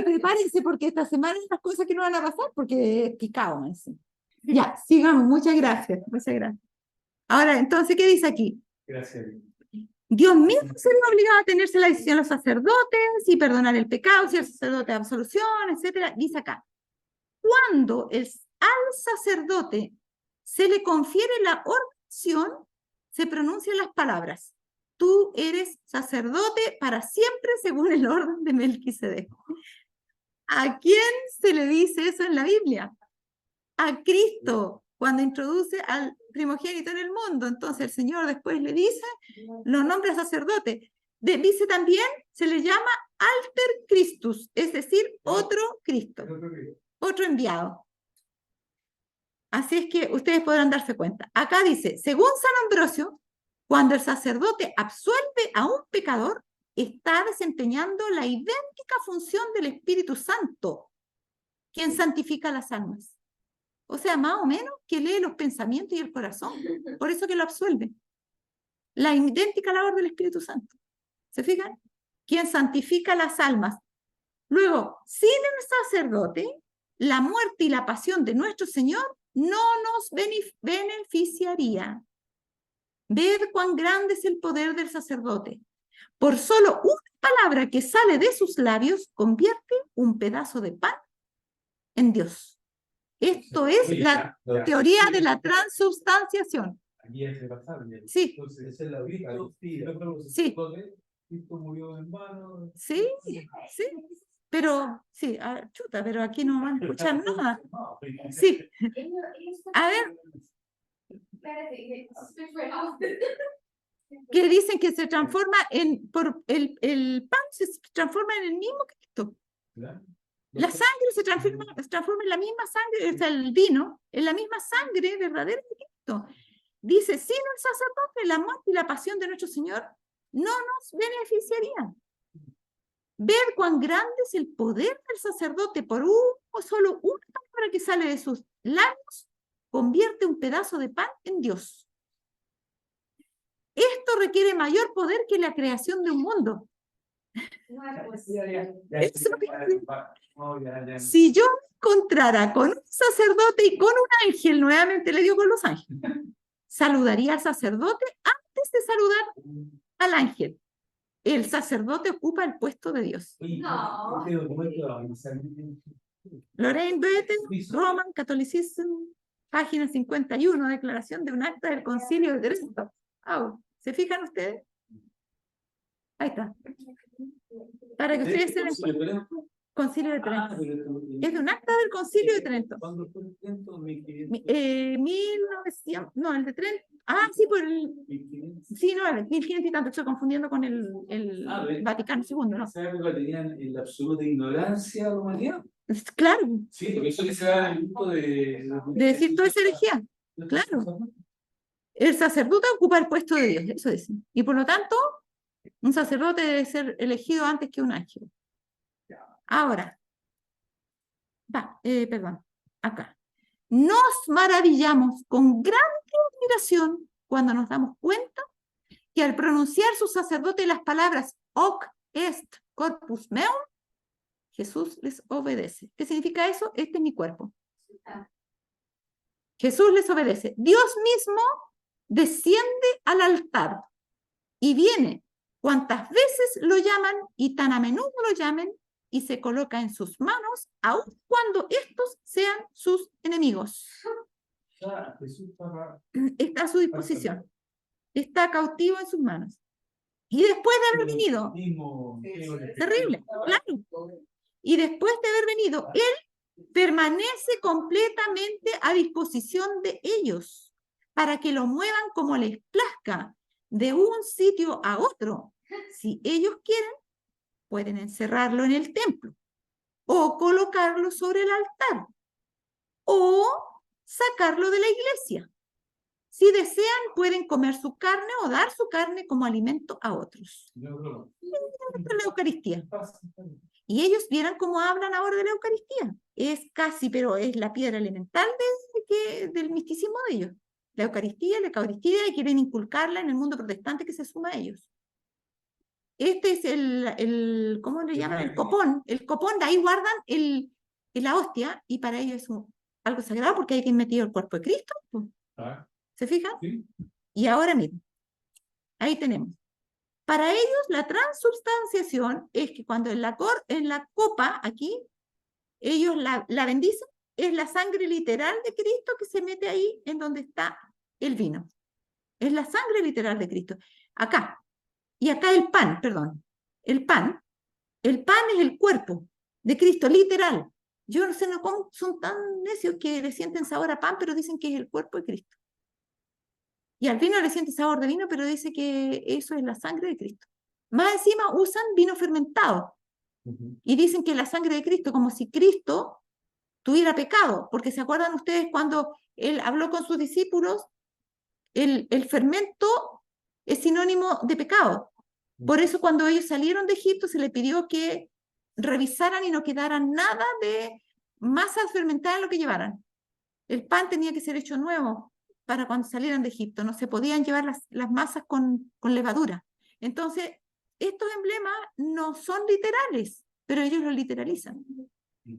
A: prepárense porque esta semana hay unas cosas que no van a pasar porque es picado. ¿Sí? Ya, sigamos, muchas gracias. Ahora, entonces, ¿qué dice aquí?
E: Gracias.
A: Dios mismo se ve obligado a tenerse la decisión a los sacerdotes y perdonar el pecado, si el sacerdote da absolución, etcétera. Dice acá, cuando al sacerdote se le confiere la ordenación, se pronuncian las palabras: tú eres sacerdote para siempre según el orden de Melquisedec. ¿A quién se le dice eso en la Biblia? A Cristo, cuando introduce al primogénito en el mundo. Entonces el Señor después le dice, lo nombra sacerdote. Dice también, se le llama alter Christus, es decir, otro Cristo, otro enviado. Así es que ustedes podrán darse cuenta. Acá dice, según San Ambrosio, cuando el sacerdote absuelve a un pecador, está desempeñando la idéntica función del Espíritu Santo, quien santifica las almas. O sea, más o menos que lee los pensamientos y el corazón. Por eso que lo absuelve. La idéntica labor del Espíritu Santo. ¿Se fijan? Quien santifica las almas. Luego, sin el sacerdote, la muerte y la pasión de nuestro Señor no nos beneficiaría. Ver cuán grande es el poder del sacerdote. Por solo una palabra que sale de sus labios, convierte un pedazo de pan en Dios. Esto es la teoría de la transubstanciación. Sí.
B: Esa es la vida.
A: Sí.
E: Cristo murió en vano.
A: Sí, sí. Pero, sí, chuta, pero aquí no van a escuchar nada. Sí. A ver. Que dicen que se transforma el pan se transforma en el mismo Cristo. La sangre se transforma en la misma sangre, o sea, el vino, en la misma sangre verdadera de Cristo. Dice, sin el sacerdote, la muerte y la pasión de nuestro Señor no nos beneficiarían. Ver cuán grande es el poder del sacerdote por solo una palabra que sale de sus labios, convierte un pedazo de pan en Dios. Esto requiere mayor poder que la creación de un mundo. Si yo me encontrara con un sacerdote y con un ángel, nuevamente le digo con los ángeles, saludaría al sacerdote antes de saludar al ángel. El sacerdote ocupa el puesto de Dios.
C: No.
A: Lorraine Goethe, Roman Catholicism, página 51, declaración de un acta del Concilio de Trento. ¿Se fijan ustedes? Ahí está. Para que ustedes se den Concilio de Trento. Es de un acta del Concilio de Trento.
E: ¿Cuándo fue el Trento?
A: 1900, no, el de Trento. Sí, por el... Sí, no, el 1500 y tanto, estoy confundiendo con el Vaticano II, ¿no?
E: En esa época tenían la absoluta ignorancia de la humanidad.
A: Claro.
E: Sí, porque eso que se da en el punto de
A: decir toda esa herejía. Claro. El sacerdote ocupa el puesto de Dios, eso dicen. Y por lo tanto, un sacerdote debe ser elegido antes que un ángel. Ahora, perdón, acá. Nos maravillamos con gran admiración cuando nos damos cuenta que al pronunciar su sacerdote las palabras hoc est corpus meum, Jesús les obedece. ¿Qué significa eso? Este es mi cuerpo. Jesús les obedece. Dios mismo desciende al altar y viene cuantas veces lo llaman y tan a menudo lo llamen y se coloca en sus manos, aun cuando estos sean sus enemigos.
E: Jesús estaba...
A: Está a su disposición. Está cautivo en sus manos. Y después de haber venido, terrible, claro. Y después de haber venido, Él permanece completamente a disposición de ellos para que lo muevan como les plazca de un sitio a otro. Si ellos quieren, pueden encerrarlo en el templo o colocarlo sobre el altar o sacarlo de la iglesia. Si desean, pueden comer su carne o dar su carne como alimento a otros. La Eucaristía. Y ellos vieran cómo hablan ahora de la Eucaristía. Es casi, pero es la piedra elemental del misticismo de ellos. La Eucaristía, y quieren inculcarla en el mundo protestante que se suma a ellos. Este es ¿cómo le llaman? El copón. El copón, de ahí guardan la hostia, y para ellos es algo sagrado porque hay que metido el cuerpo de Cristo. ¿Se fijan? Sí. Y ahora miren, ahí tenemos. Para ellos la transubstanciación es que cuando en la copa, aquí, ellos la bendicen, es la sangre literal de Cristo que se mete ahí en donde está el vino. Es la sangre literal de Cristo. Acá. Y acá el pan, perdón. El pan es el cuerpo de Cristo, literal. Yo no sé cómo son tan necios que le sienten sabor a pan, pero dicen que es el cuerpo de Cristo. Y al vino le siente sabor de vino, pero dice que eso es la sangre de Cristo. Más encima usan vino fermentado. Y dicen que la sangre de Cristo, como si Cristo tuviera pecado. Porque ¿se acuerdan ustedes cuando Él habló con sus discípulos? El fermento es sinónimo de pecado. Por eso cuando ellos salieron de Egipto se les pidió que revisaran y no quedaran nada de masa fermentada en lo que llevaran. El pan tenía que ser hecho nuevo para cuando salieran de Egipto. No se podían llevar las masas con levadura. Entonces, estos emblemas no son literales, pero ellos lo literalizan.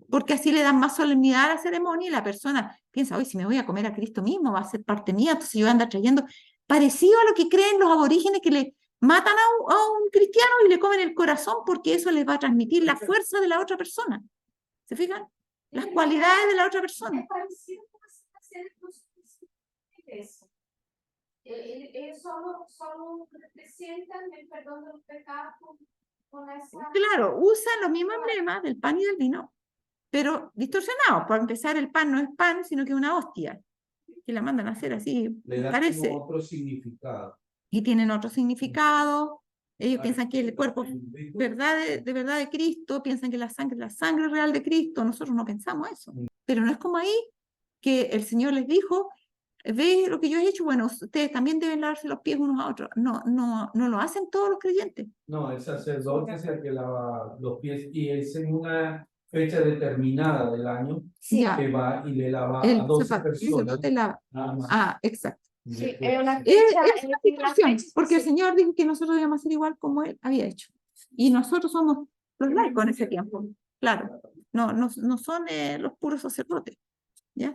A: Porque así le dan más solemnidad a la ceremonia y la persona piensa, hoy si me voy a comer a Cristo mismo, va a ser parte mía, entonces yo voy a andar trayendo, parecido a lo que creen los aborígenes que le matan a un cristiano y le comen el corazón porque eso les va a transmitir la fuerza de la otra persona. ¿Se fijan? Las cualidades de la otra persona.
C: Ellos solo representan el perdón de los pecados con esa...
A: Claro, usan los mismos emblemas del pan y del vino, pero distorsionados. Por empezar, el pan no es pan, sino que es una hostia, que la mandan a hacer así,
B: Le dan
A: parece.
B: como otro significado.
A: Y tienen otro significado. Ellos piensan que el cuerpo de verdad de Cristo, piensan que la sangre real de Cristo. Nosotros no pensamos eso. Pero no es como ahí que el Señor les dijo, ¿ves lo que yo he hecho? Bueno, ustedes también deben lavarse los pies unos a otros. No lo hacen todos los creyentes.
B: No, el sacerdote es el que lava los pies y es en una fecha determinada del año que va y le lava a 12 personas.
A: Exacto.
C: Sí, es una
A: situación, porque el Señor dijo que nosotros debíamos ser igual como Él había hecho. Y nosotros somos los laicos en ese tiempo. Claro, no son los puros sacerdotes. ¿Ya?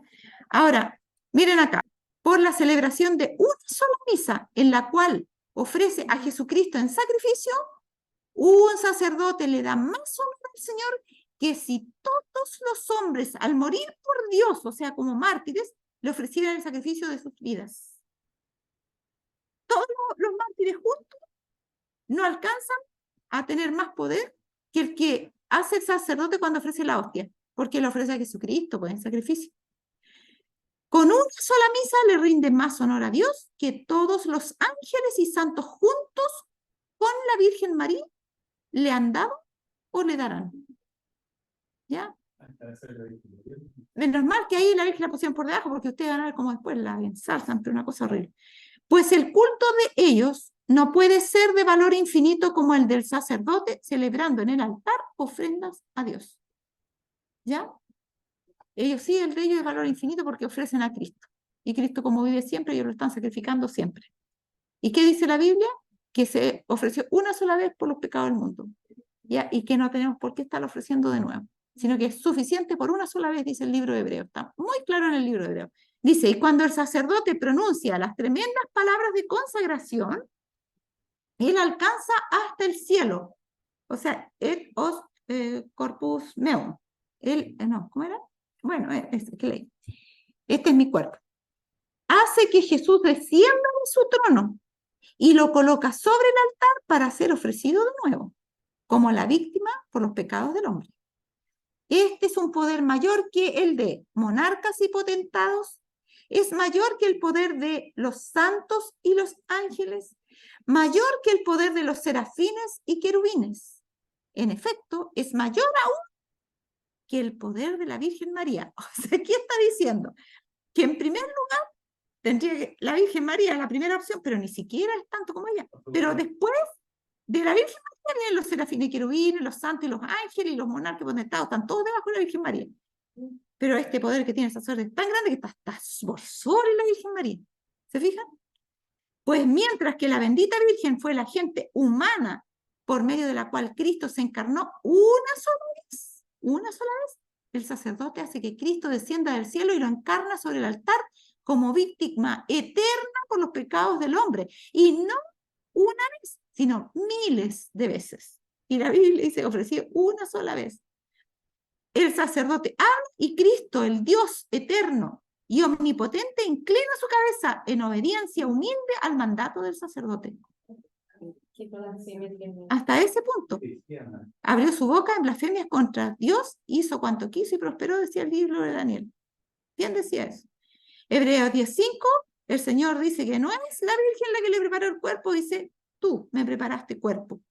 A: Ahora, miren acá. Por la celebración de una sola misa en la cual ofrece a Jesucristo en sacrificio, un sacerdote le da más honor al Señor que si todos los hombres al morir por Dios, o sea, como mártires, le ofrecieran el sacrificio de sus vidas. Todos los mártires juntos no alcanzan a tener más poder que el que hace el sacerdote cuando ofrece la hostia, porque le ofrece a Jesucristo pues, en sacrificio. Con una sola misa le rinde más honor a Dios que todos los ángeles y santos juntos con la Virgen María le han dado o le darán. ¿Ya? Menos mal que ahí la Virgen la pusieron por debajo, porque ustedes van a ver cómo después la ensalzan, pero una cosa horrible. Pues el culto de ellos no puede ser de valor infinito como el del sacerdote celebrando en el altar ofrendas a Dios. ¿Ya? Ellos sí, el de ellos es valor infinito porque ofrecen a Cristo. Y Cristo, como vive siempre, ellos lo están sacrificando siempre. ¿Y qué dice la Biblia? Que se ofreció una sola vez por los pecados del mundo. ¿ya? Y que no tenemos por qué estarlo ofreciendo de nuevo, sino que es suficiente por una sola vez, dice el libro de Hebreos. Está muy claro en el libro de Hebreos. Dice, y cuando el sacerdote pronuncia las tremendas palabras de consagración, él alcanza hasta el cielo. O sea, el os corpus meum. No, ¿cómo era? Bueno, ¿qué leí? Este es mi cuerpo. Hace que Jesús descienda de su trono y lo coloca sobre el altar para ser ofrecido de nuevo, como la víctima por los pecados del hombre. Este es un poder mayor que el de monarcas y potentados, es mayor que el poder de los santos y los ángeles, mayor que el poder de los serafines y querubines. En efecto, es mayor aún que el poder de la Virgen María. O sea, ¿qué está diciendo? Que en primer lugar tendría que, la Virgen María es la primera opción, pero ni siquiera es tanto como ella. Pero después de la Virgen María vienen los serafines y querubines, los santos y los ángeles y los monarcas potentados, están todos debajo de la Virgen María. Pero este poder que tiene el sacerdote es tan grande que está por sobre la Virgen María. ¿Se fijan? Pues mientras que la bendita Virgen fue la gente humana por medio de la cual Cristo se encarnó una sola vez, el sacerdote hace que Cristo descienda del cielo y lo encarna sobre el altar como víctima eterna por los pecados del hombre. Y no una vez, sino miles de veces. Y la Biblia dice, ofreció una sola vez. El sacerdote habla y Cristo, el Dios eterno y omnipotente, inclina su cabeza en obediencia humilde al mandato del sacerdote. Hasta ese punto. Abrió su boca en blasfemias contra Dios, hizo cuanto quiso y prosperó, decía el libro de Daniel. ¿Quién decía eso? Hebreos 10:5, el Señor dice que no es la Virgen la que le preparó el cuerpo, dice, tú me preparaste cuerpo,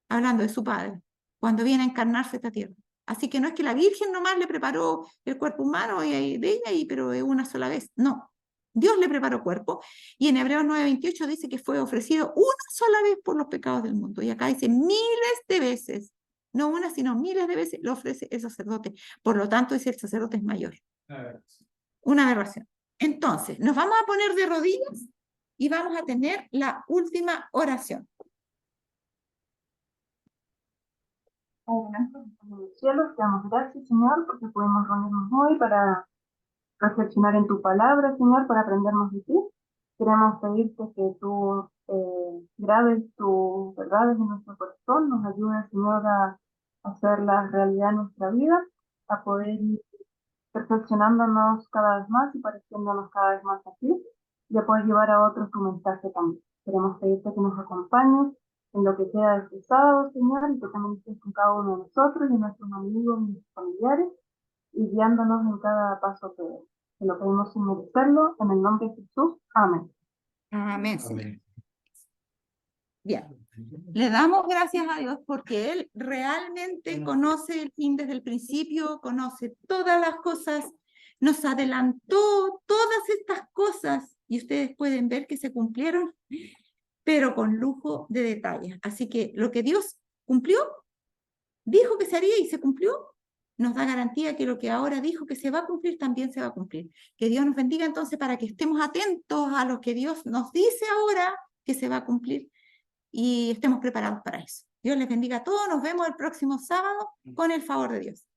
A: hablando de su Padre, cuando viene a encarnarse esta tierra. Así que no es que la Virgen nomás le preparó el cuerpo humano de ella, pero es una sola vez. No, Dios le preparó cuerpo. Y en Hebreos 9:28 dice que fue ofrecido una sola vez por los pecados del mundo. Y acá dice miles de veces, no una, sino miles de veces lo ofrece el sacerdote. Por lo tanto, dice el sacerdote es mayor. Una aberración. Entonces, nos vamos a poner de rodillas y vamos a tener la última oración.
F: En el cielo, te damos gracias, Señor, porque podemos reunirnos hoy para reflexionar en tu palabra, Señor, para aprendernos de ti. Queremos pedirte que tú grabes tus verdades en nuestro corazón, nos ayudes, Señor, a hacerlas realidad en nuestra vida, a poder ir perfeccionándonos cada vez más y pareciéndonos cada vez más a ti, y a poder llevar a otros tu mensaje también. Queremos pedirte que nos acompañes en lo que queda de este sábado, Señor, y que también estés con cada uno de nosotros y nuestros amigos y nuestros familiares, y guiándonos en cada paso que demos. Te lo pedimos sin merecerlo, en el nombre de Jesús. Amén.
A: Amén, Señor. Bien. Le damos gracias a Dios porque Él realmente conoce el fin desde el principio, conoce todas las cosas, nos adelantó todas estas cosas y ustedes pueden ver que se cumplieron, pero con lujo de detalles. Así que lo que Dios cumplió, dijo que se haría y se cumplió, nos da garantía que lo que ahora dijo que se va a cumplir, también se va a cumplir. Que Dios nos bendiga entonces para que estemos atentos a lo que Dios nos dice ahora que se va a cumplir y estemos preparados para eso. Dios les bendiga a todos, nos vemos el próximo sábado con el favor de Dios.